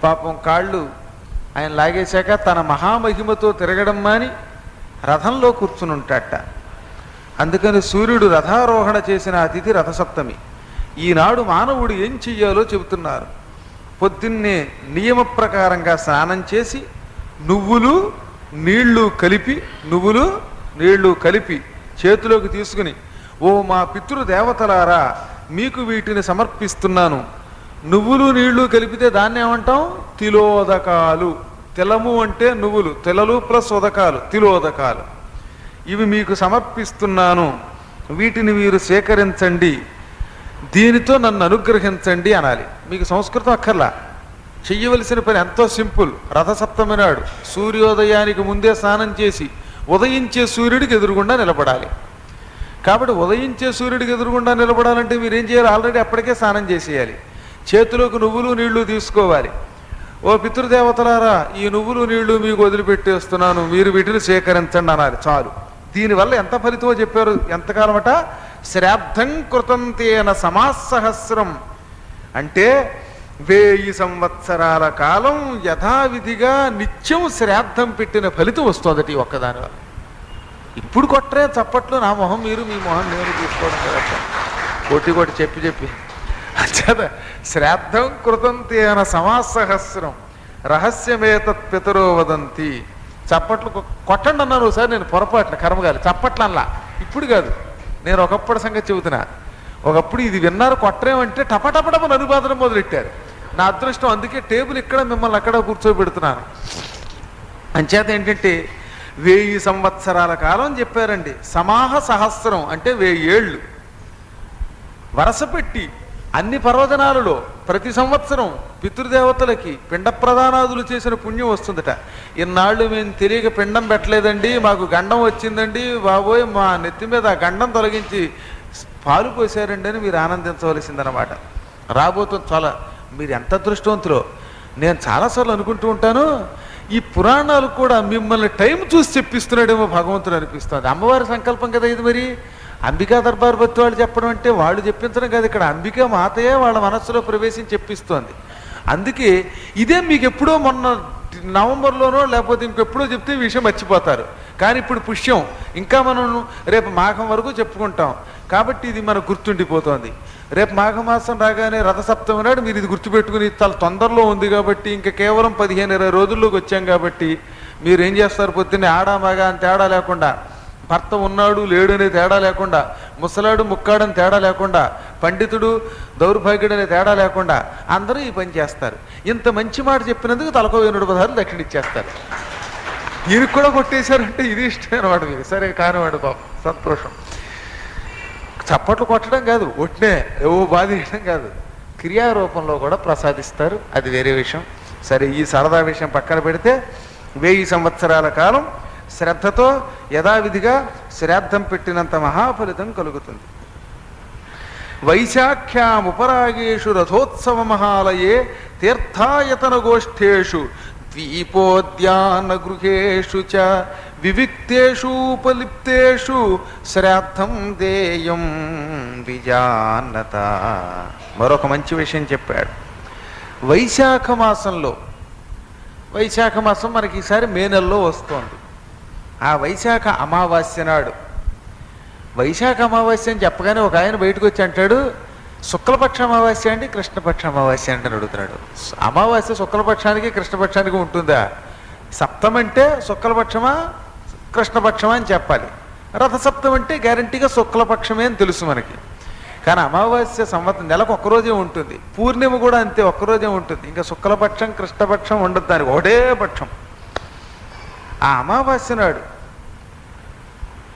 పాపం కాళ్ళు ఆయన లాగేశాక తన మహామహిమతో తిరగడం మాని రథంలో కూర్చుని ఉంటాట. అందుకని సూర్యుడు రథారోహణ చేసిన అతిథి రథసప్తమి. ఈనాడు మానవుడు ఏం చెయ్యాలో చెబుతున్నారు. పొద్దున్నే నియమ ప్రకారంగా స్నానం చేసి నువ్వులు నీళ్లు కలిపి చేతిలోకి తీసుకుని, ఓ మా పితృదేవతలారా, మీకు వీటిని సమర్పిస్తున్నాను. నువ్వులు నీళ్లు కలిపితే దాన్ని ఏమంటాం? తిలోదకాలు. తిలము అంటే నువ్వులు, తిలలు ప్లస్ ఉదకాలు, తిలోదకాలు. ఇవి మీకు సమర్పిస్తున్నాను, వీటిని మీరు స్వీకరించండి, దీనితో నన్ను అనుగ్రహించండి అనాలి. మీకు సంస్కృతం అక్కర్లా, చెయ్యవలసిన పని ఎంతో సింపుల్. రథసప్తమి నాడు సూర్యోదయానికి ముందే స్నానం చేసి ఉదయించే సూర్యుడికి ఎదురుగుండా నిలబడాలి. కాబట్టి ఉదయించే సూర్యుడికి ఎదురుగుండా నిలబడాలంటే మీరేం చేయాలి? ఆల్రెడీ అప్పటికే స్నానం చేసేయాలి. చేతిలోకి నువ్వులు నీళ్లు తీసుకోవాలి. ఓ పితృదేవతలారా, ఈ నువ్వులు నీళ్లు మీకు వదిలిపెట్టేస్తున్నాను, మీరు వీటిని స్వీకరించండి అనాలి. చాలు. దీనివల్ల ఎంత ఫలితమో చెప్పారు. ఎంతకాలమట? శ్రాద్ధం కృతం తేన సమాసహస్రం. అంటే 1000 సంవత్సరాల కాలం యథావిధిగా నిత్యం శ్రాద్ధం పెట్టిన ఫలితం వస్తుందట ఈ ఒక్కదాని వల్ల. ఇప్పుడు కొట్టరే చప్పట్లు, నా మొహం మీరు, మీ మొహం నేను తీసుకోవడం కదా, కోటి చెప్పి అచ్చద శ్రాద్ధం కృతం తేన సమాసహస్రం రహస్యమేతత్ పితరో వదంతి. చప్పట్లు కొట్టండి అన్నాను ఒకసారి, నేను పొరపాటున కర్మగాలి చప్పట్లు అన్నా, ఇప్పుడు కాదు, నేను ఒకప్పుడు సంగతి చెబుతున్నా. ఒకప్పుడు ఇది విన్నారు, కొట్టరేమంటే టపటపటపని అనుబాదనం మొదలెట్టారు. నా అదృష్టం, అందుకే టేబుల్ ఇక్కడ మిమ్మల్ని అక్కడ కూర్చోబెడుతున్నాను. అంచేత ఏంటంటే 1000 సంవత్సరాల కాలం చెప్పారండి. సమాహ సహస్రం అంటే 1000 ఏళ్ళు వరస పెట్టి అన్ని పర్వదినాలలో ప్రతి సంవత్సరం పితృదేవతలకి పిండ ప్రదానాదులు చేసిన పుణ్యం వస్తుందట. ఇన్నాళ్ళు మేము తెలియక పిండం పెట్టలేదండి, మాకు గండం వచ్చిందండి బాబోయ్, మా నెత్తి మీద ఆ గండం తొలగించి పాలు పోసారండి అని మీరు ఆనందించవలసిందనమాట. రాబోతుంది. చాలా మీరు ఎంత అదృష్టవంతులో. నేను చాలాసార్లు అనుకుంటూ ఉంటాను, ఈ పురాణాలు కూడా మిమ్మల్ని టైం చూసి చెప్పిస్తున్నాడేమో భగవంతుడు అనిపిస్తుంది. అమ్మవారి సంకల్పం కదా ఇది. మరి అంబికా దర్బార్ భక్తి వాళ్ళు చెప్పడం అంటే వాళ్ళు చెప్పించడం కాదు, ఇక్కడ అంబికా మాతయే వాళ్ళ మనస్సులో ప్రవేశించి చెప్పిస్తోంది. అందుకే ఇదే మీకు ఎప్పుడో మొన్న నవంబర్లోనో లేకపోతే ఇంకెప్పుడో చెప్తే ఈ విషయం మర్చిపోతారు. కానీ ఇప్పుడు పుష్యం ఇంకా మనం రేపు మాఘం వరకు చెప్పుకుంటాం కాబట్టి ఇది మనకు గుర్తుండిపోతుంది. రేపు మాఘమాసం రాగానే రథసప్తమి నాడు మీరు ఇది గుర్తుపెట్టుకుని చాలా తొందరలో ఉంది కాబట్టి ఇంకా కేవలం 15-20 రోజుల్లోకి వచ్చాం కాబట్టి మీరు ఏం చేస్తారు, పొద్దున్నే ఆడా మగ అని తేడా లేకుండా, భర్త ఉన్నాడు లేడు అనే తేడా లేకుండా, ముసలాడు ముక్కాడని తేడా లేకుండా, పండితుడు దౌర్భాగ్యుడు అనే తేడా లేకుండా అందరూ ఈ పని చేస్తారు. ఇంత మంచి మాట చెప్పినందుకు తలకో 8 పదాలు దక్షిణ ఇచ్చేస్తారు. ఈయనకు కూడా కొట్టేశారంటే ఇది ఇష్టం అనమాట మీకు. సరే కానివాడు పాపం, సంతోషం. చప్పట్లు కొట్టడం కాదు, ఒట్నే ఏవో బాధించడం కాదు, క్రియారూపంలో కూడా ప్రసాదిస్తారు. అది వేరే విషయం. సరే, ఈ సరదా విషయం పక్కన పెడితే 1000 సంవత్సరాల కాలం శ్రద్ధతో యథావిధిగా శ్రాద్ధం పెట్టినంత మహాఫలితం కలుగుతుంది. వైశాఖ్యాముపరాగేషు రథోత్సవ మహాలయే తీర్థాయతన గోష్ఠేషు ద్వీపోద్యాన గృహేషు చ వివిక్తేషు ఉపలిప్తేషు శ్రాద్ధం దేయం విజానత. మరొక మంచి విషయం చెప్పాడు. వైశాఖ మాసంలో, వైశాఖ మాసం మనకి ఈసారి మే నెలలో వస్తోంది. ఆ వైశాఖ అమావాస్య నాడు, వైశాఖ అమావాస్య అని చెప్పగానే ఒక ఆయన బయటకు వచ్చి అంటాడు, శుక్లపక్ష అమావాస్య అండి కృష్ణపక్ష అమావాస్య అంటే అడుగుతున్నాడు. అమావాస్య శుక్లపక్షానికి కృష్ణపక్షానికి ఉంటుందా? సప్తం అంటే శుక్లపక్షమా కృష్ణపక్షమా అని చెప్పాలి. రథసప్తం అంటే గ్యారంటీగా శుక్లపక్షమే అని తెలుసు మనకి. కానీ అమావాస్య నెలకు ఒక్కరోజే ఉంటుంది. పూర్ణిమ కూడా అంతే, ఒక్కరోజే ఉంటుంది. ఇంకా శుక్లపక్షం కృష్ణపక్షం ఉండదు, దానికి ఒకటే పక్షం. ఆ అమావాస్య నాడు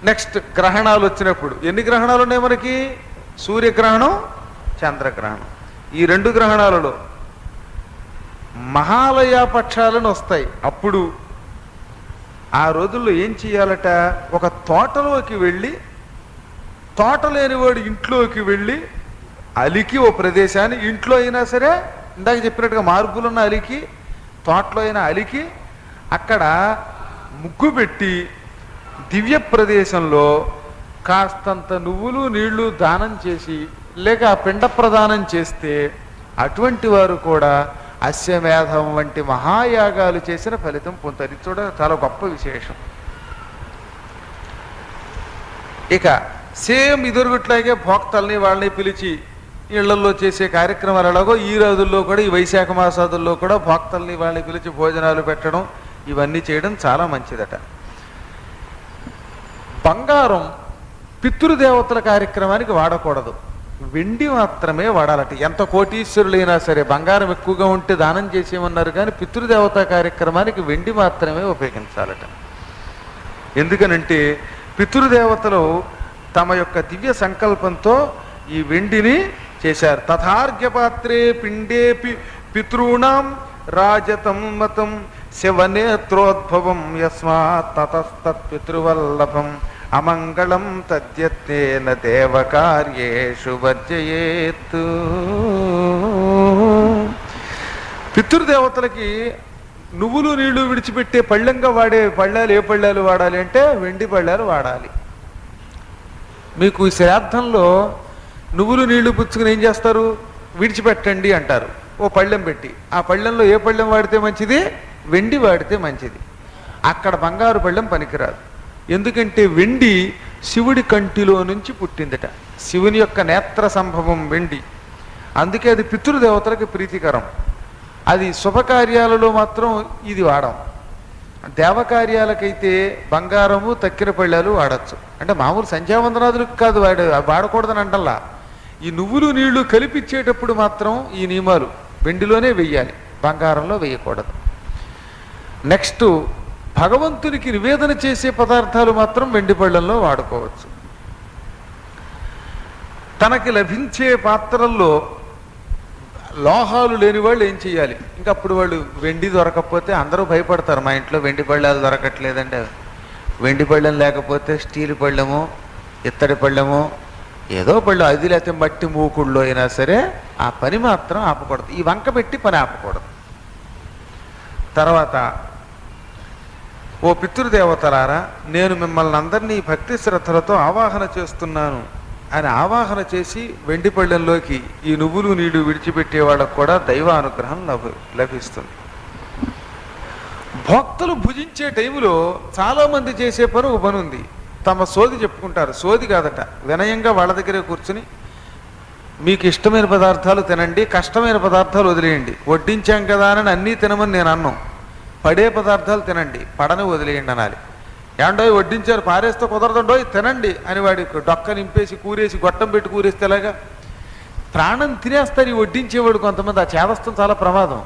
నెక్స్ట్ గ్రహణాలు వచ్చినప్పుడు, ఎన్ని గ్రహణాలు ఉన్నాయి మనకి? సూర్యగ్రహణం, చంద్రగ్రహణం. ఈ 2 గ్రహణాలలో మహాలయ పక్షాలను వస్తాయి. అప్పుడు ఆ రోజుల్లో ఏం చేయాలట, ఒక తోటలోకి వెళ్ళి, తోట లేనివాడు ఇంట్లోకి వెళ్ళి అలికి ఓ ప్రదేశాన్ని, ఇంట్లో అయినా సరే ఇందాక చెప్పినట్టుగా మార్పులున్న అలికి, తోటలో అయినా అలికి అక్కడ ముగ్గు పెట్టి దివ్య ప్రదేశంలో కాస్తంత నువ్వులు నీళ్లు దానం చేసి లేక పిండ ప్రదానం చేస్తే అటువంటి వారు కూడా అశ్వమేధం వంటి మహాయాగాలు చేసిన ఫలితం పొందుతారు. ఇది చూడ చాలా గొప్ప విశేషం. ఇక సేమ్ ఇదురుగుట్లాగే భోక్తల్ని వాళ్ళని పిలిచి ఇళ్లలో చేసే కార్యక్రమాలు ఎలాగో ఈ రోజుల్లో కూడా, ఈ వైశాఖ మాసాదుల్లో కూడా భోక్తల్ని వాళ్ళని పిలిచి భోజనాలు పెట్టడం, ఇవన్నీ చేయడం చాలా మంచిదట. బంగారం పితృదేవతల కార్యక్రమానికి వాడకూడదు, వెండి మాత్రమే వాడాలట. ఎంత కోటీశ్వరులైనా సరే బంగారం ఎక్కువగా ఉంటే దానం చేసేయమన్నారు, కానీ పితృదేవత కార్యక్రమానికి వెండి మాత్రమే ఉపయోగించాలట. ఎందుకనంటే పితృదేవతలు తమ యొక్క దివ్య సంకల్పంతో ఈ వెండిని చేశారు. తథార్ఘ్యపాత్రే పిండేపి పితॄణాం రాజతం మతం శివనేత్రోద్భవం యస్మాత్ తతస్తత్ పితృవల్లభం అమంగళం తద్యత్నేన దేవకార్యేషు వర్జయేత్. పితృదేవతలకి నువ్వులు నీళ్లు విడిచిపెట్టే పళ్ళెంగా వాడే పళ్ళాలు ఏ పళ్ళాలు వాడాలి అంటే వెండి పళ్ళాలు వాడాలి. మీకు ఈ శ్రాద్ధంలో నువ్వులు నీళ్లు పుచ్చుకుని ఏం చేస్తారు, విడిచిపెట్టండి అంటారు ఓ పళ్ళెం పెట్టి. ఆ పళ్ళెంలో ఏ పళ్ళెం వాడితే మంచిది, వెండి వాడితే మంచిది. అక్కడ బంగారు పళ్ళెం పనికిరాదు. ఎందుకంటే వెండి శివుడి కంటిలో నుంచి పుట్టిందట, శివుని యొక్క నేత్ర సంభవం వెండి. అందుకే అది పితృదేవతలకు ప్రీతికరం. అది శుభకార్యాలలో మాత్రం ఇది వాడం. దేవకార్యాలకైతే బంగారము తక్కిన పళ్ళాలు వాడచ్చు. అంటే మామూలు సంధ్యావందనాదులకు కాదు వాడకూడదని అంటల్లా. ఈ నువ్వులు నీళ్లు కలిపిచ్చేటప్పుడు మాత్రం ఈ నియమాలు వెండిలోనే వెయ్యాలి, బంగారంలో వేయకూడదు. నెక్స్ట్ భగవంతునికి నివేదన చేసే పదార్థాలు మాత్రం వెండి పళ్ళల్లో వాడుకోవచ్చు. తనకి లభించే పాత్రల్లో లోహాలు లేని వాళ్ళు ఏం చేయాలి, ఇంకా అప్పుడు వాళ్ళు వెండి దొరకకపోతే అందరూ భయపడతారు, మా ఇంట్లో వెండి పళ్ళాలు దొరకట్లేదంటే. వెండి పళ్ళెం లేకపోతే స్టీల్ పళ్ళెము, ఇత్తడి పళ్ళెము, ఏదో పళ్ళు, అది లేకపోతే మట్టి మూకుళ్ళు అయినా సరే ఆ పని మాత్రం ఆపకూడదు. ఈ వంక పెట్టి పని ఆపకూడదు. తర్వాత ఓ పితృదేవతలారా, నేను మిమ్మల్ని అందరినీ భక్తి శ్రద్ధలతో ఆవాహన చేస్తున్నాను అని ఆవాహన చేసి వెండి పళ్ళెంలోకి ఈ నువ్వులు నీళ్లు విడిచిపెట్టే వాళ్ళకు కూడా దైవానుగ్రహం లభిస్తుంది. భక్తులు భుజించే టైంలో చాలామంది చేసే పని ఒక పని ఉంది. తమ సోది చెప్పుకుంటారు. సోది కాదట, వినయంగా వాళ్ళ దగ్గరే కూర్చుని మీకు ఇష్టమైన పదార్థాలు తినండి, కష్టమైన పదార్థాలు వదిలేయండి. వడ్డించాం కదా అని అన్నీ తినమని నేను అన్నాం. పడే పదార్థాలు తినండి, పడని వదిలేయండి అనాలి. ఏండోయ్ వడ్డించారు పారేస్తే కుదరదండోయ్ తినండి అని వాడి డొక్క నింపేసి కూరేసి గొట్టం పెట్టి కూరేస్తే ఎలాగా? ప్రాణం తినేస్తారు ఈ వడ్డించేవాడు కొంతమంది. ఆ చేదస్తం చాలా ప్రమాదం.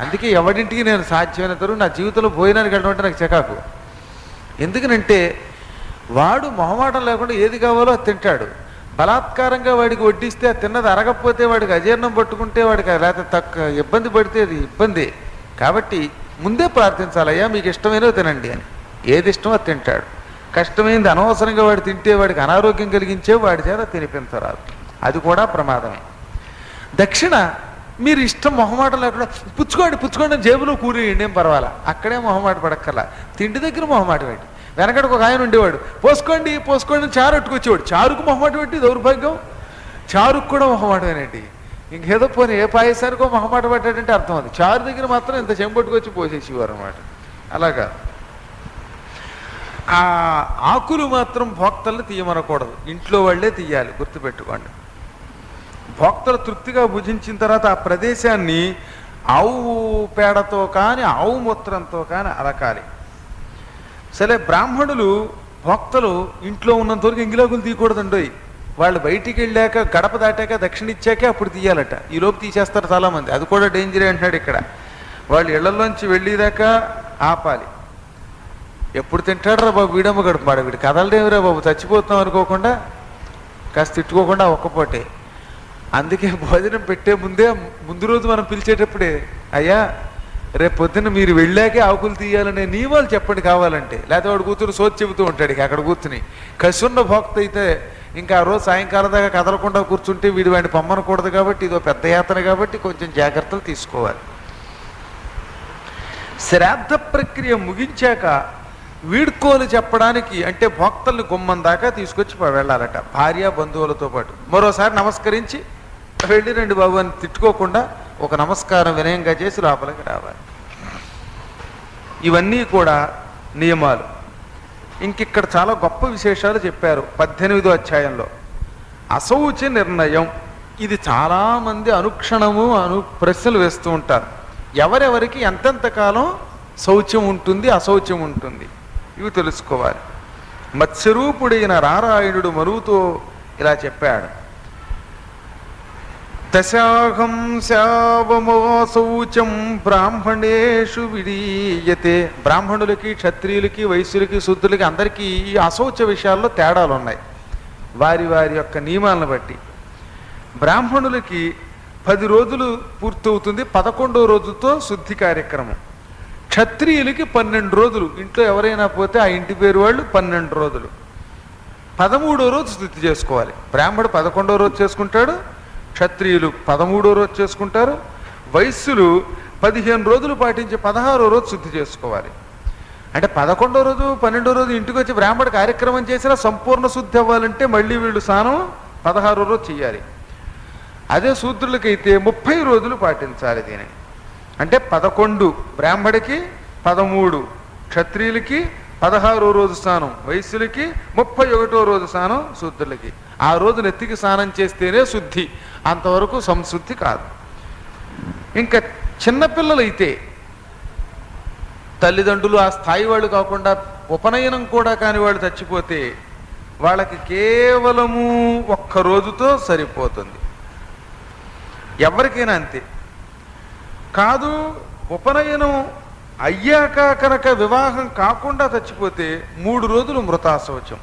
అందుకే ఎవడింటికి నేను సాధ్యమైనంతరు నా జీవితంలో భోజనానికి వెళ్ళడం అంటే నాకు చికాకు. ఎందుకనంటే వాడు మొహమాటం లేకుండా ఏది కావాలో అది తింటాడు. బలాత్కారంగా వాడికి వడ్డిస్తే అది తిన్నది అరగకపోతే వాడికి అజీర్ణం పట్టుకుంటే వాడికి లేకపోతే తక్కువ ఇబ్బంది పడితే అది ఇబ్బంది. కాబట్టి ముందే ప్రార్థించాలయ్యా మీకు ఇష్టమైనవి తినండి అని. ఏది ఇష్టమో అది తింటాడు. కష్టమైంది అనవసరంగా వాడు తింటే వాడికి అనారోగ్యం కలిగించే వాడి చేత తినిపించరాదు, అది కూడా ప్రమాదమే. దక్షిణ మీరు ఇష్టం మొహమాట లేకుండా పుచ్చుకోండి జేబులో కూరేయండి, ఏం పర్వాలా, అక్కడే మొహమాట పడక్కర్లా. తిండి దగ్గర మొహమాట పెట్టి వెనకడికి ఒక ఆయన ఉండేవాడు, పోసుకోండి చారు అట్టుకొచ్చేవాడు. చారుకు మొహమాట పెట్టి దౌర్భాగ్యం, చారుకు కూడా మొహమాటమేనండి. ఇంకేదో పోనీ ఏ పాయసానికో మొహమాట పట్టాడంటే అర్థం అది. చారు దగ్గర మాత్రం ఇంత చెంపట్టుకొచ్చి పోసేసేవారు అనమాట. అలాగా ఆ ఆకులు మాత్రం భోక్తల్ని తీయమనకూడదు, ఇంట్లో వాళ్ళే తీయాలి, గుర్తుపెట్టుకోండి. భోక్తలు తృప్తిగా భుజించిన తర్వాత ఆ ప్రదేశాన్ని ఆవు పేడతో కానీ ఆవు మూత్రంతో కానీ అలకాలి. సరే, బ్రాహ్మణులు భోక్తలు ఇంట్లో ఉన్నంతవరకు ఎంగిలాకులు తీయకూడదండోయ్. వాళ్ళు బయటికి వెళ్ళాక గడప దాటాక దక్షిణ ఇచ్చాకే అప్పుడు తీయాలట. ఈలోపు తీసేస్తారు చాలామంది, అది కూడా డేంజరే అంటున్నాడు ఇక్కడ. వాళ్ళు ఇళ్లలోంచి వెళ్ళేదాకా ఆపాలి. ఎప్పుడు తింటాడు రా బాబు వీడమ్మ గడుపుమాడు, వీడు కదలదేమిరా బాబు చచ్చిపోతాం అనుకోకుండా కాస్త తిట్టుకోకుండా ఒక్కపోటే. అందుకే భోజనం పెట్టే ముందు రోజు మనం పిలిచేటప్పుడే అయ్యా రేపు పొద్దున్న మీరు వెళ్ళాకే ఆకులు తీయాలనే నియమాలు చెప్పండి కావాలంటే, లేకపోతే వాడు కూతురు సోచి చెబుతూ ఉంటాడు ఇక అక్కడ కూర్చుని. కసున్న భోక్త అయితే ఇంకా ఆ రోజు సాయంకాలం దాకా కదలకుండా కూర్చుంటే వీడు వాడిని పొమ్మనకూడదు. కాబట్టి ఇదో పెద్ద యాతన, కాబట్టి కొంచెం జాగ్రత్తలు తీసుకోవాలి. శ్రాద్ధ ప్రక్రియ ముగించాక వీడ్కోలు చెప్పడానికి అంటే భోక్తల్ని గుమ్మం దాకా తీసుకొచ్చి వెళ్ళాలట, భార్య బంధువులతో పాటు. మరోసారి నమస్కరించి వెళ్ళి రండి బాబు అని తిట్టుకోకుండా ఒక నమస్కారం వినయంగా చేసి లోపలికి రావాలి. ఇవన్నీ కూడా నియమాలు. ఇంకిక్కడ చాలా గొప్ప విశేషాలు చెప్పారు 18వ అధ్యాయంలో. అశౌచ నిర్ణయం, ఇది చాలామంది అనుక్షణము ప్రశ్నలు వేస్తూ ఉంటారు. ఎవరెవరికి ఎంతెంత కాలం శౌచ్యం ఉంటుంది, అశౌచ్యం ఉంటుంది, ఇవి తెలుసుకోవాలి. మత్స్యరూపుడైన నారాయణుడు మరువుతో ఇలా చెప్పాడు, దశాహం శావమో శౌచం బ్రాహ్మణేషు విడీయతే. బ్రాహ్మణులకి, క్షత్రియులకి, వైశ్యులకి, శూద్రులకి అందరికీ ఈ అశౌచ విషయాల్లో తేడాలు ఉన్నాయి వారి వారి యొక్క నియమాలను బట్టి. బ్రాహ్మణులకి 10 రోజులు పూర్తవుతుంది, 11వ రోజుతో శుద్ధి కార్యక్రమం. క్షత్రియులకి 12 రోజులు, ఇంట్లో ఎవరైనా పోతే ఆ ఇంటి పేరు వాళ్ళు 12 రోజులు. 13వ రోజు శుద్ధి చేసుకోవాలి. బ్రాహ్మడు 11వ రోజు చేసుకుంటాడు, క్షత్రియులు 13వ రోజు చేసుకుంటారు, వైశ్యులు 15 రోజులు పాటించి 16వ రోజు శుద్ధి చేసుకోవాలి. అంటే 11వ రోజు 12వ రోజు ఇంటికి వచ్చి బ్రాహ్మడు కార్యక్రమం చేసినా సంపూర్ణ శుద్ధి అవ్వాలంటే మళ్ళీ వీళ్ళు స్నానం 16వ రోజు చేయాలి. అదే శూద్రులకైతే 30 రోజులు పాటించాలి దీనిని. అంటే 11 బ్రాహ్మడికి, 13 క్షత్రియులకి, 16వ రోజు స్నానం వైశ్యులకి, 31వ రోజు స్నానం శూద్రులకి. ఆ రోజు నెత్తికి స్నానం చేస్తేనే శుద్ధి, అంతవరకు సంశుద్ధి కాదు. ఇంకా చిన్నపిల్లలైతే తల్లిదండ్రులు ఆ స్థాయి వాళ్ళు కాకుండా ఉపనయనం కూడా కాని వాళ్ళు చచ్చిపోతే వాళ్ళకి కేవలము 1 రోజుతో సరిపోతుంది. ఎవరికైనా అంతే. కాదు ఉపనయనం అయ్యాక కనుక వివాహం కాకుండా చచ్చిపోతే 3 రోజులు మృతాశౌచం.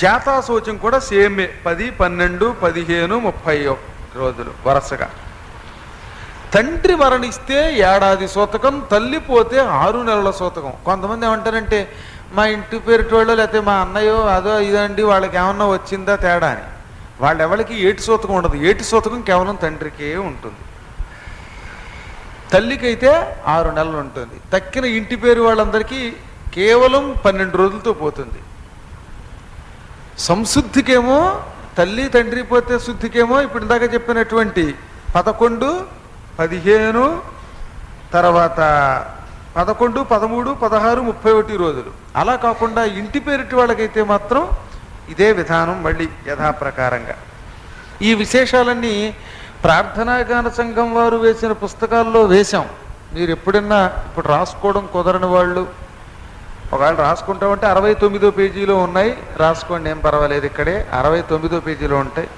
జాతాశౌచం కూడా సేమే, 10, 12, 15, 30 రోజులు వరుసగా. తండ్రి మరణిస్తే ఏడాది సూతకం, తల్లి పోతే 6 నెలల సూతకం. కొంతమంది ఏమంటారంటే మా ఇంటి పేరుటి వాళ్ళు లేకపోతే మా అన్నయ్యో అదో ఇదండి వాళ్ళకి ఏమన్నా వచ్చిందా తేడా అని. వాళ్ళెవరికి ఏటి సూతకం ఉండదు. ఏటి సూతకం కేవలం తండ్రికే ఉంటుంది. తల్లికైతే 6 నెలలు ఉంటుంది. తక్కిన ఇంటి పేరు వాళ్ళందరికీ కేవలం 12 రోజులతో పోతుంది. సంశుద్ధికేమో తల్లి తండ్రి పోతే శుద్ధికేమో ఇప్పుడు ఇందాక చెప్పినటువంటి 11, 15 తర్వాత 11, 13, 16, 31 రోజులు. అలా కాకుండా ఇంటి పేరిటి వాళ్ళకైతే మాత్రం ఇదే విధానం మళ్ళీ యథాప్రకారంగా. ఈ విశేషాలన్నీ ప్రార్థనాగాన సంఘం వారు వేసిన పుస్తకాల్లో వేశాం. మీరు ఎప్పుడన్నా ఇప్పుడు రాసుకోవడం కుదరని వాళ్ళు ఒకవేళ రాసుకుంటామంటే 69వ పేజీలో ఉన్నాయి, రాసుకోండి, ఏం పర్వాలేదు. ఇక్కడే 69వ పేజీలో ఉంటాయి.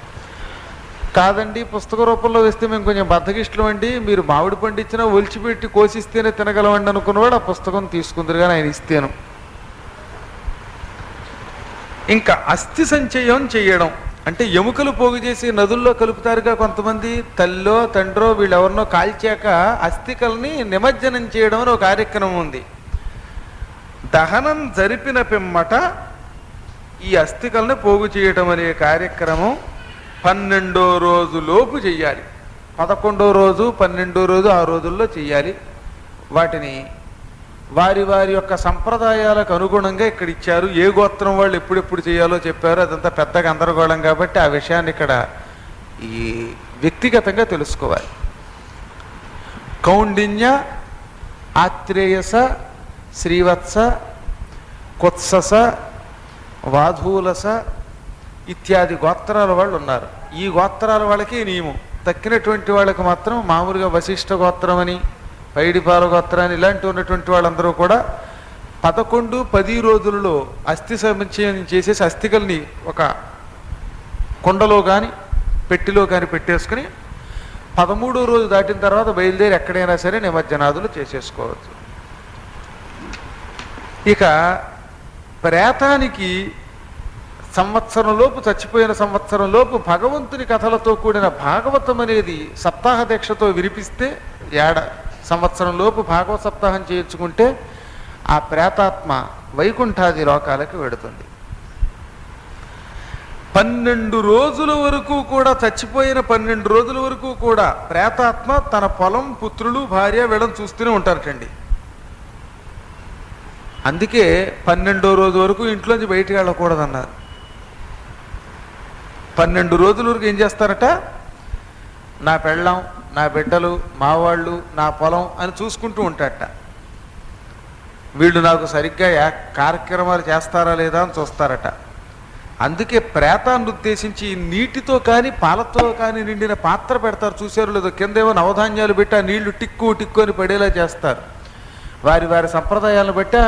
కాదండి పుస్తక రూపంలో వేస్తే మేము కొంచెం బద్దకిష్టం అండి, మీరు మామిడి పండు ఇచ్చినా ఒలిచిపెట్టి కోసిస్తేనే తినగలమండి అనుకున్నవాడు ఆ పుస్తకం తీసుకుందరు, కానీ ఆయన ఇస్తేను. ఇంకా అస్థి సంచయం చేయడం అంటే ఎముకలు పోగు చేసి నదుల్లో కలుపుతారుగా కొంతమంది, తల్లో తండ్రో వీళ్ళెవరినో కాల్చాక అస్థికల్ని నిమజ్జనం చేయడం అని ఒక కార్యక్రమం ఉంది. దహనం జరిపిన పిమ్మట ఈ అస్థికల్ని పోగు చేయటం అనే కార్యక్రమం 12వ రోజు లోపు చెయ్యాలి. 11వ రోజు 12వ రోజు ఆ రోజుల్లో చెయ్యాలి. వాటిని వారి వారి యొక్క సంప్రదాయాలకు అనుగుణంగా ఇక్కడ ఇచ్చారు. ఏ గోత్రం వాళ్ళు ఎప్పుడెప్పుడు చేయాలో చెప్పారు. అదంతా పెద్ద గందరగోళం కాబట్టి ఆ విషయాన్ని ఇక్కడ ఈ వ్యక్తిగతంగా తెలుసుకోవాలి. కౌండిన్య, ఆత్రేయస, శ్రీవత్స, కొత్సస, వాధూలస ఇత్యాది గోత్రాల వాళ్ళు ఉన్నారు. ఈ గోత్రాల వాళ్ళకి నియమం, తక్కినటువంటి వాళ్ళకి మాత్రం మామూలుగా వశిష్ఠ గోత్రం అని, పైడిపాల గోత్రాన్ని ఇలాంటి ఉన్నటువంటి వాళ్ళందరూ కూడా 11, 10 రోజులలో అస్థి సముచ్చయం చేసేసి అస్థికల్ని ఒక కుండలో కానీ పెట్టిలో కానీ పెట్టేసుకుని 13వ రోజు దాటిన తర్వాత బయలుదేరి ఎక్కడైనా సరే నిమజ్జనాదులు చేసేసుకోవచ్చు. ఇక ప్రేతానికి సంవత్సరంలోపు, చచ్చిపోయిన సంవత్సరంలోపు భగవంతుని కథలతో కూడిన భాగవతం అనేది సప్తాహ దీక్షతో వినిపిస్తే, సంవత్సరంలోపు భాగవత సప్తాహం చేయించుకుంటే ఆ ప్రేతాత్మ వైకుంఠాది లోకాలకు వెడుతుంది. 12 రోజుల వరకు కూడా, చచ్చిపోయిన 12 రోజుల వరకు కూడా ప్రేతాత్మ తన పొలం, పుత్రులు, భార్య వీళ్ళని చూస్తూనే ఉంటారటండి. అందుకే 12వ రోజు వరకు ఇంట్లోంచి బయటికి వెళ్ళకూడదన్నారు. 12 రోజుల వరకు ఏం చేస్తారట, నా పెళ్ళాం, నా బిడ్డలు, మా వాళ్ళు, నా పొలం అని చూసుకుంటూ ఉంటారట. వీళ్ళు నాకు సరిగ్గా కార్యక్రమాలు చేస్తారా లేదా అని చూస్తారట. అందుకే ప్రేతాన్ని ఉద్దేశించి నీటితో కానీ పాలతో కానీ నిండిన పాత్ర పెడతారు, చూసారు లేదో. కిందేమో నవధాన్యాలు పెట్టి ఆ నీళ్లు టిక్కు టిక్కు అని పడేలా చేస్తారు. వారి వారి సంప్రదాయాలను బట్టి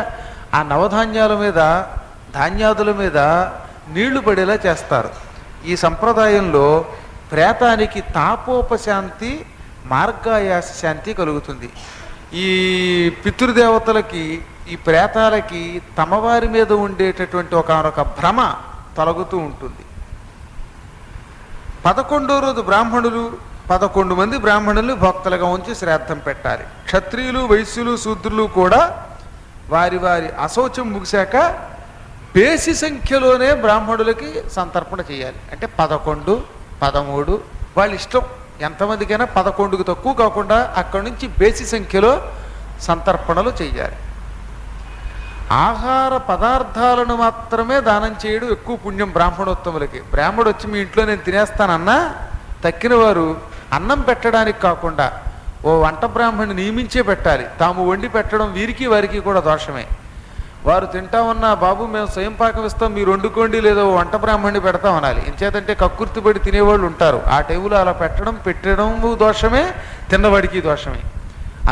ఆ నవధాన్యాల మీద, ధాన్యాదుల మీద నీళ్లు పడేలా చేస్తారు. ఈ సంప్రదాయంలో ప్రేతానికి తాపోపశాంతి, మార్గాయాస శాంతి కలుగుతుంది. ఈ పితృదేవతలకి, ఈ ప్రేతాలకి తమవారి మీద ఉండేటటువంటి ఒకనొక భ్రమ తొలగుతూ ఉంటుంది. 11వ రోజు బ్రాహ్మణులు 11 మంది బ్రాహ్మణులు భక్తులుగా ఉంచి శ్రాద్ధం పెట్టాలి. క్షత్రియులు, వైశ్యులు, శూద్రులు కూడా వారి వారి అశౌచం ముగిశాక బేసి సంఖ్యలోనే బ్రాహ్మణులకి సంతర్పణ చేయాలి. అంటే 11, 13 వాళ్ళ ఇష్టం, ఎంతమందికైనా 11కు తక్కువ కాకుండా అక్కడి నుంచి బేసి సంఖ్యలో సంతర్పణలు చేయాలి. ఆహార పదార్థాలను మాత్రమే దానం చేయడం ఎక్కువ పుణ్యం బ్రాహ్మణోత్తములకి. బ్రాహ్మడు వచ్చి మీ ఇంట్లో నేను తినేస్తానన్నా తక్కిన వారు అన్నం పెట్టడానికి కాకుండా ఓ వంట బ్రాహ్మణ్ణి నియమించే పెట్టాలి. తాము వండి పెట్టడం వీరికి వారికి కూడా దోషమే. వారు తింటామన్నా బాబు మేము స్వయం పాకం ఇస్తాం, మీరు వండుకోండి, లేదా వంట బ్రాహ్మణ్ణి పెడతాం అనాలి. ఎంచేతంటే కక్కుర్తిపడి తినేవాళ్ళు ఉంటారు. ఆ టేబుల్ అలా పెట్టడం దోషమే, తిన్నవాడికి దోషమే.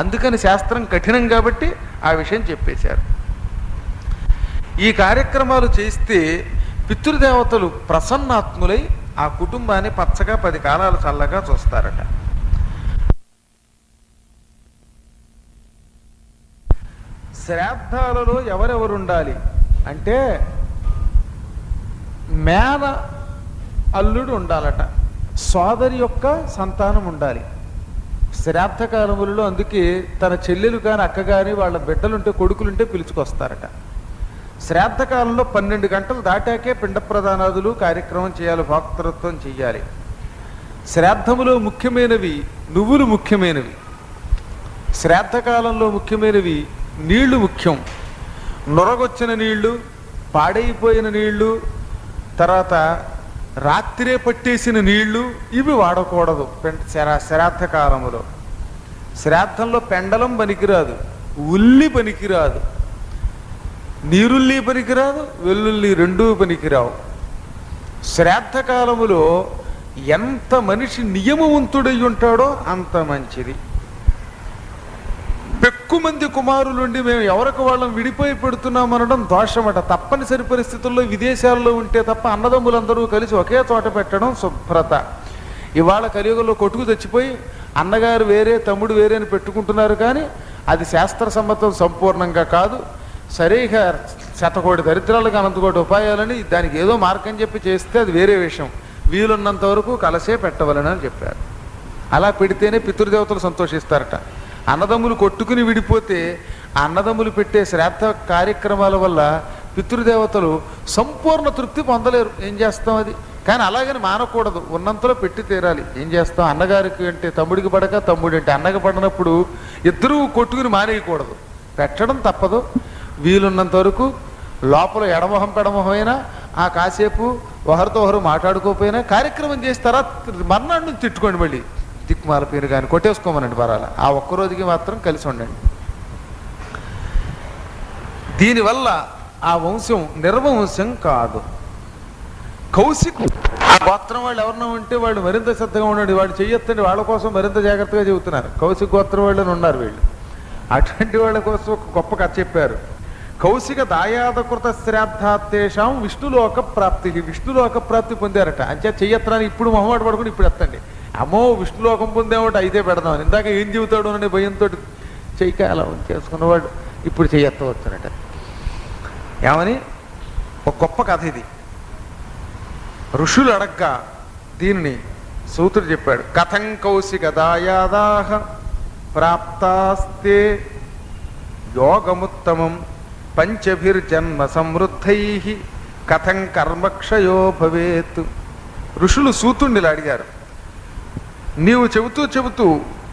అందుకని శాస్త్రం కఠినం కాబట్టి ఆ విషయం చెప్పేశారు. ఈ కార్యక్రమాలు చేస్తే పితృదేవతలు ప్రసన్నాత్ములై ఆ కుటుంబాన్ని పచ్చగా 10 కాలాలు చల్లగా చూస్తారట. శ్రాద్ధాలలో ఎవరెవరు ఉండాలి అంటే మేన అల్లుడు ఉండాలట, సోదరి యొక్క సంతానం ఉండాలి శ్రాద్ధ కాలములలో. అందుకే తన చెల్లెలు కానీ అక్క కానీ వాళ్ళ బిడ్డలుంటే, కొడుకులుంటే పిలుచుకొస్తారట. శ్రాద్ధ కాలంలో 12 గంటలు దాటాకే పిండ ప్రదానాదులు కార్యక్రమం చేయాలి, భోక్తృత్వం చెయ్యాలి. శ్రాద్ధములో ముఖ్యమైనవి నువ్వులు ముఖ్యమైనవి. శ్రాద్ధ కాలంలో ముఖ్యమైనవి నీళ్లు ముఖ్యం. నొరగొచ్చిన నీళ్లు, పాడైపోయిన నీళ్లు, తర్వాత రాత్రే పట్టేసిన నీళ్లు ఇవి వాడకూడదు శ్రాద్ధ కాలములో. శ్రాద్ధంలో పెండలం పనికిరాదు, ఉల్లి పనికిరాదు, నీరుల్లి పనికిరాదు, వెల్లుల్లి రెండూ పనికిరావు. శ్రాద్ధకాలములో ఎంత మనిషి నియమవంతుడై ఉంటాడో అంత మంచిది. పెక్కుమంది కుమారులుండి మేము ఎవరికి వాళ్ళం విడిపోయి పెడుతున్నాం అనడం దోషమట. తప్పనిసరి పరిస్థితుల్లో విదేశాల్లో ఉంటే తప్ప అన్నదమ్ములందరూ కలిసి ఒకే చోట పెట్టడం శుభ్రత. ఇవాళ కలియుగంలో కొట్టుకు తెచ్చిపోయి అన్నగారు వేరే తమ్ముడు వేరే అని పెట్టుకుంటున్నారు, కానీ అది శాస్త్ర సమ్మతం సంపూర్ణంగా కాదు. సరిగా శతకోటి దరిద్రాలకు అనంతకోటి ఉపాయాలని దానికి ఏదో మార్గం చెప్పి చేస్తే అది వేరే విషయం. వీలున్నంత వరకు కలసే పెట్టవలని అని చెప్పారు. అలా పెడితేనే పితృదేవతలు సంతోషిస్తారట. అన్నదమ్ములు కొట్టుకుని విడిపోతే ఆ అన్నదమ్ములు పెట్టే శ్రాద్ధ కార్యక్రమాల వల్ల పితృదేవతలు సంపూర్ణ తృప్తి పొందలేరు. ఏం చేస్తాం అది? కానీ అలాగని మానకూడదు, ఉన్నంతలో పెట్టి తీరాలి. ఏం చేస్తాం? అన్నగారికి అంటే తమ్ముడికి పడక, తమ్ముడు అంటే అన్నకి పడినప్పుడు ఇద్దరూ కొట్టుకుని మానేయకూడదు, పెట్టడం తప్పదు. వీలున్నంత వరకు లోపల ఎడమొహం పెడమొహం అయినా ఆ కాసేపు ఒకరితో ఒకరు మాట్లాడుకోకపోయినా కార్యక్రమం చేసి తర్వాత మర్నాడు నుంచి తిట్టుకోండి, మళ్ళీ దిక్కుమాల పేరు కానీ కొట్టేసుకోమనండి పర్వాలా. ఆ ఒక్కరోజుకి మాత్రం కలిసి ఉండండి. దీనివల్ల ఆ వంశం నిర్వంశం కాదు. కౌశిక్ ఆ గోత్రం వాళ్ళు ఎవరన్నా ఉంటే వాళ్ళు మరింత శ్రద్ధగా ఉండండి, వాళ్ళు చెయ్యొద్దండి, వాళ్ళ కోసం మరింత జాగ్రత్తగా చెబుతున్నారు. కౌశిక్ గోత్రం వాళ్ళని ఉన్నారు వీళ్ళు. అటువంటి వాళ్ళ కోసం ఒక గొప్ప కథ చెప్పారు. కౌశిక దాయాదకృత శ్రాద్ధాత్తేషాం విష్ణులోక ప్రాప్తి. విష్ణులోక ప్రాప్తి పొందారట. అంచే చెయ్యత్రాన్ని ఇప్పుడు మొహమాట పడుకుని ఇప్పుడు ఎత్తండి. అమ్మో విష్ణులోకం పొందేమట అయితే పెడదామని. ఇందాక ఏం చెబుతాడు అనే భయంతో చెయ్యిక అలా చేసుకున్నవాడు ఇప్పుడు చెయ్యెత్తవచ్చునట. ఏమని ఒక గొప్ప కథ ఇది. ఋషులు అడగ్గా దీనిని సూత్రుడు చెప్పాడు. కథం కౌశిక దాయాదాహ ప్రాప్తాస్తే యోగముత్తమం పంచభిర్జన్మ సమృద్ధై కథం కర్మక్షయో భవేత్. ఋషులు సూతుడిని అడిగారు, నీవు చెబుతూ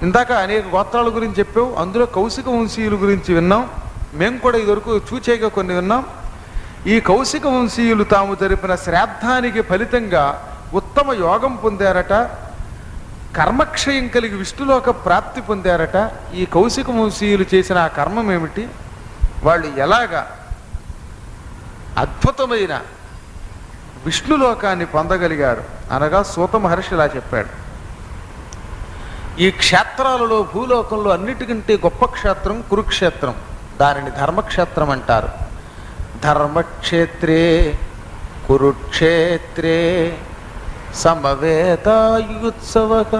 ఇందాక అనేక గోత్రాల గురించి చెప్పావు, అందులో కౌశిక వంశీయుల గురించి విన్నాం, మేము కూడా ఇదివరకు చూచేగా కొన్ని విన్నాం. ఈ కౌశిక వంశీయులు తాము జరిపిన శ్రాద్ధానికి ఫలితంగా ఉత్తమ యోగం పొందారట, కర్మక్షయం కలిగి విష్ణులోక ప్రాప్తి పొందారట. ఈ కౌశిక వంశీయులు చేసిన ఆ కర్మం ఏమిటి, వాళ్ళు ఎలాగా అద్భుతమైన విష్ణులోకాన్ని పొందగలిగారు అనగా సూత మహర్షి ఇలా చెప్పాడు. ఈ క్షేత్రాలలో భూలోకంలో అన్నిటికంటే గొప్ప క్షేత్రం కురుక్షేత్రం. దానిని ధర్మక్షేత్రం అంటారు. ధర్మక్షేత్రే కురుక్షేత్రే సమవేతాయుత్సవక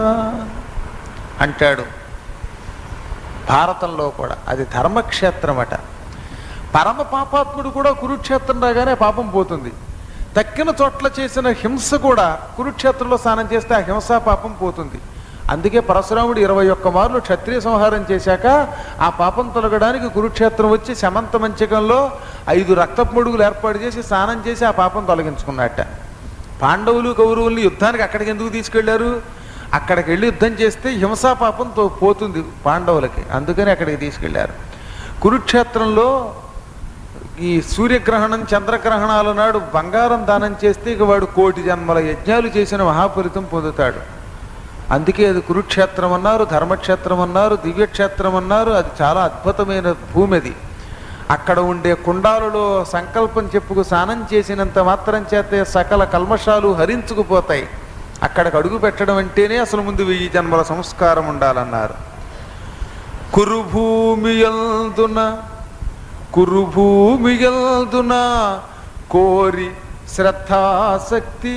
అంటాడు భారతంలో కూడా. అది ధర్మక్షేత్రం అట. పరమ పాపాత్ముడు కూడా కురుక్షేత్రం రాగానే పాపం పోతుంది. తక్కిన చోట్ల చేసిన హింస కూడా కురుక్షేత్రంలో స్నానం చేస్తే ఆ హింసా పాపం పోతుంది. అందుకే పరశురాముడు 21 మార్లు క్షత్రియ సంహారం చేశాక ఆ పాపం తొలగడానికి కురుక్షేత్రం వచ్చి శమంత మంచకంలో 5 రక్తపు మడుగులు ఏర్పాటు చేసి స్నానం చేసి ఆ పాపం తొలగించుకున్నట్ట. పాండవులు కౌరవుల్ని యుద్ధానికి అక్కడికి ఎందుకు తీసుకెళ్లారు? అక్కడికి వెళ్ళి యుద్ధం చేస్తే హింసా పాపం పోతుంది పాండవులకి, అందుకని అక్కడికి తీసుకెళ్లారు. కురుక్షేత్రంలో ఈ సూర్యగ్రహణం చంద్రగ్రహణాల నాడు బంగారం దానం చేస్తే ఇక వాడు 1,000,000 జన్మల యజ్ఞాలు చేసిన మహాఫలితం పొందుతాడు. అందుకే అది కురుక్షేత్రం అన్నారు, ధర్మక్షేత్రం అన్నారు, దివ్యక్షేత్రం అన్నారు. అది చాలా అద్భుతమైన భూమి. అది అక్కడ ఉండే కుండాలలో సంకల్పం చెప్పుకు స్నానం చేసినంత మాత్రం చేతే సకల కల్మషాలు హరించుకుపోతాయి. అక్కడికి అడుగు పెట్టడం అంటేనే అసలు ముందు 1000 జన్మల సంస్కారం ఉండాలన్నారు. కురుభూమియల్దున కోరి శ్రద్ధాశక్తి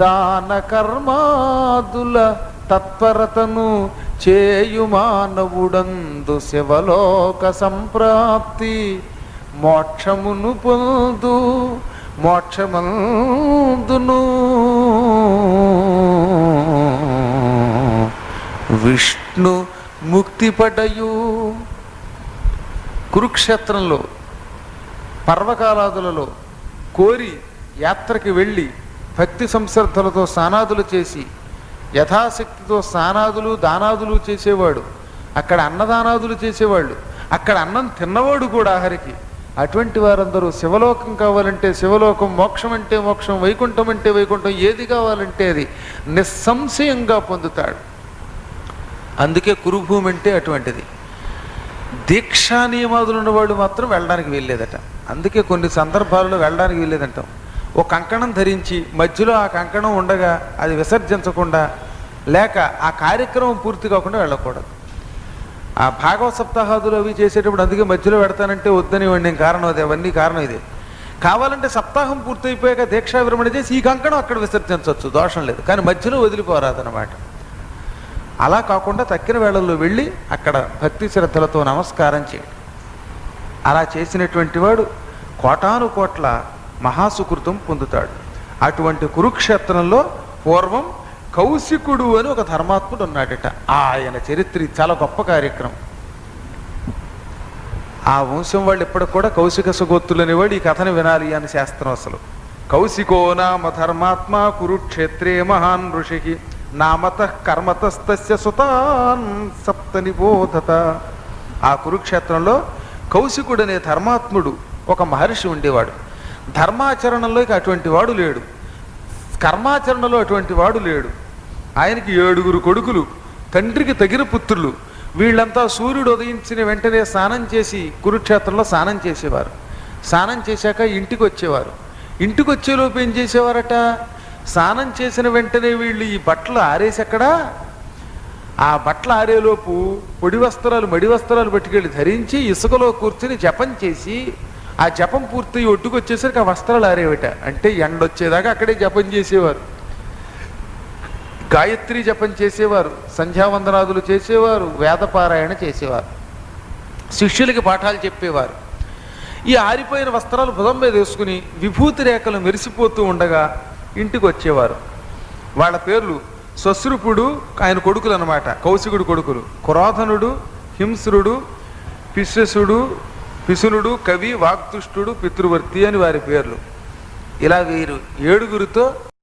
దాన కర్మాదుల తత్పరతను చేయు మానవుడందు శివలోక సంప్రాప్తి మోక్షమును పొందు మోక్షమందును విష్ణు ముక్తిపడయు. కురుక్షేత్రంలో పర్వకాలాదులలో కోరి యాత్రకి వెళ్ళి భక్తి సంశ్రద్ధలతో స్నానాదులు చేసి యథాశక్తితో స్నానాదులు దానాదులు చేసేవాడు. అక్కడ అన్నదానాదులు చేసేవాళ్ళు, అక్కడ అన్నం తిన్నవాడు కూడా ఆఖరికి. అటువంటి వారందరూ శివలోకం కావాలంటే శివలోకం, మోక్షం అంటే మోక్షం, వైకుంఠం అంటే వైకుంఠం, ఏది కావాలంటే అది నిస్సంశయంగా పొందుతాడు. అందుకే కురుభూమి అంటే అటువంటిది. దీక్షా నియమాదులు ఉన్నవాళ్ళు మాత్రం వెళ్ళడానికి వీల్లేదట. అందుకే కొన్ని సందర్భాల్లో వెళ్ళడానికి వీల్లేదంటాం. ఓ కంకణం ధరించి మధ్యలో ఆ కంకణం ఉండగా అది విసర్జించకుండా లేక ఆ కార్యక్రమం పూర్తి కాకుండా వెళ్ళకూడదు. ఆ భాగవత సప్తాహాదులు అవి చేసేటప్పుడు అందుకే మధ్యలో పెడతానంటే వద్దని నేను కారణం అది, అవన్నీ కారణం ఇదే. కావాలంటే సప్తాహం పూర్తయిపోయాక దీక్షా విరమణ చేసి ఈ కంకణం అక్కడ విసర్జించవచ్చు, దోషం లేదు. కానీ మధ్యలో వదిలిపోరాదనమాట. అలా కాకుండా తక్కిన వేళల్లో వెళ్ళి అక్కడ భక్తి శ్రద్ధలతో నమస్కారం చేయండి. అలా చేసినటువంటి వాడు కోటాను కోట్ల మహాసుకృతం పొందుతాడు. అటువంటి కురుక్షేత్రంలో పూర్వం కౌశికుడు అని ఒక ధర్మాత్ముడు ఉన్నాడట. ఆయన చరిత్ర చాలా గొప్ప కార్యక్రమం. ఆ వంశం వాళ్ళు ఇప్పటికి కూడా కౌశిక సుగోత్తులు అనేవాడు ఈ కథను వినాలి అని శాస్త్రం. అసలు కౌశికో నామ ధర్మాత్మ కురుక్షేత్రే మహాన్ ఋషికి నామత కర్మతస్తస్య సుతాన్ సప్త నిబోధత. ఆ కురుక్షేత్రంలో కౌశికుడు అనే ధర్మాత్ముడు ఒక మహర్షి ఉండేవాడు. ధర్మాచరణలో ఇక అటువంటి వాడు లేడు, కర్మాచరణలో అటువంటి వాడు లేడు. ఆయనకి 7 కొడుకులు, తండ్రికి తగిన పుత్రులు. వీళ్ళంతా సూర్యుడు ఉదయించిన వెంటనే స్నానం చేసి కురుక్షేత్రంలో స్నానం చేసేవారు. స్నానం చేశాక ఇంటికి వచ్చేవారు. ఇంటికి వచ్చేలోపు ఏం చేసేవారట, స్నానం చేసిన వెంటనే వీళ్ళు ఈ బట్టలు ఆరేసెక్కడా ఆ బట్టలు ఆరేలోపు పొడి వస్త్రాలు మడి వస్త్రాలు పట్టుకెళ్ళి ధరించి ఇసుకలో కూర్చుని జపం చేసి ఆ జపం పూర్తి ఒడ్డుకు వచ్చేసరికి ఆ వస్త్రాలు ఆరేవిట. అంటే ఎండొచ్చేదాకా అక్కడే జపం చేసేవారు. గాయత్రి జపం చేసేవారు, సంధ్యావందనాదులు చేసేవారు, వేదపారాయణ చేసేవారు, శిష్యులకి పాఠాలు చెప్పేవారు. ఈ ఆరిపోయిన వస్త్రాలు భుజం మీద వేసుకుని విభూతి రేఖలు మెరిసిపోతూ ఉండగా ఇంటికి వచ్చేవారు. వాళ్ళ పేర్లు శ్వశ్రుపుడు, ఆయన కొడుకులు అన్నమాట, కౌశికుడు కొడుకులు. క్రోధనుడు, హింస్రుడు, పిశసుడు, పిశునుడు, కవి, వాగ్దుష్టుడు, పితృవర్తి అని వారి పేర్లు. ఇలా వీరు 7గురితో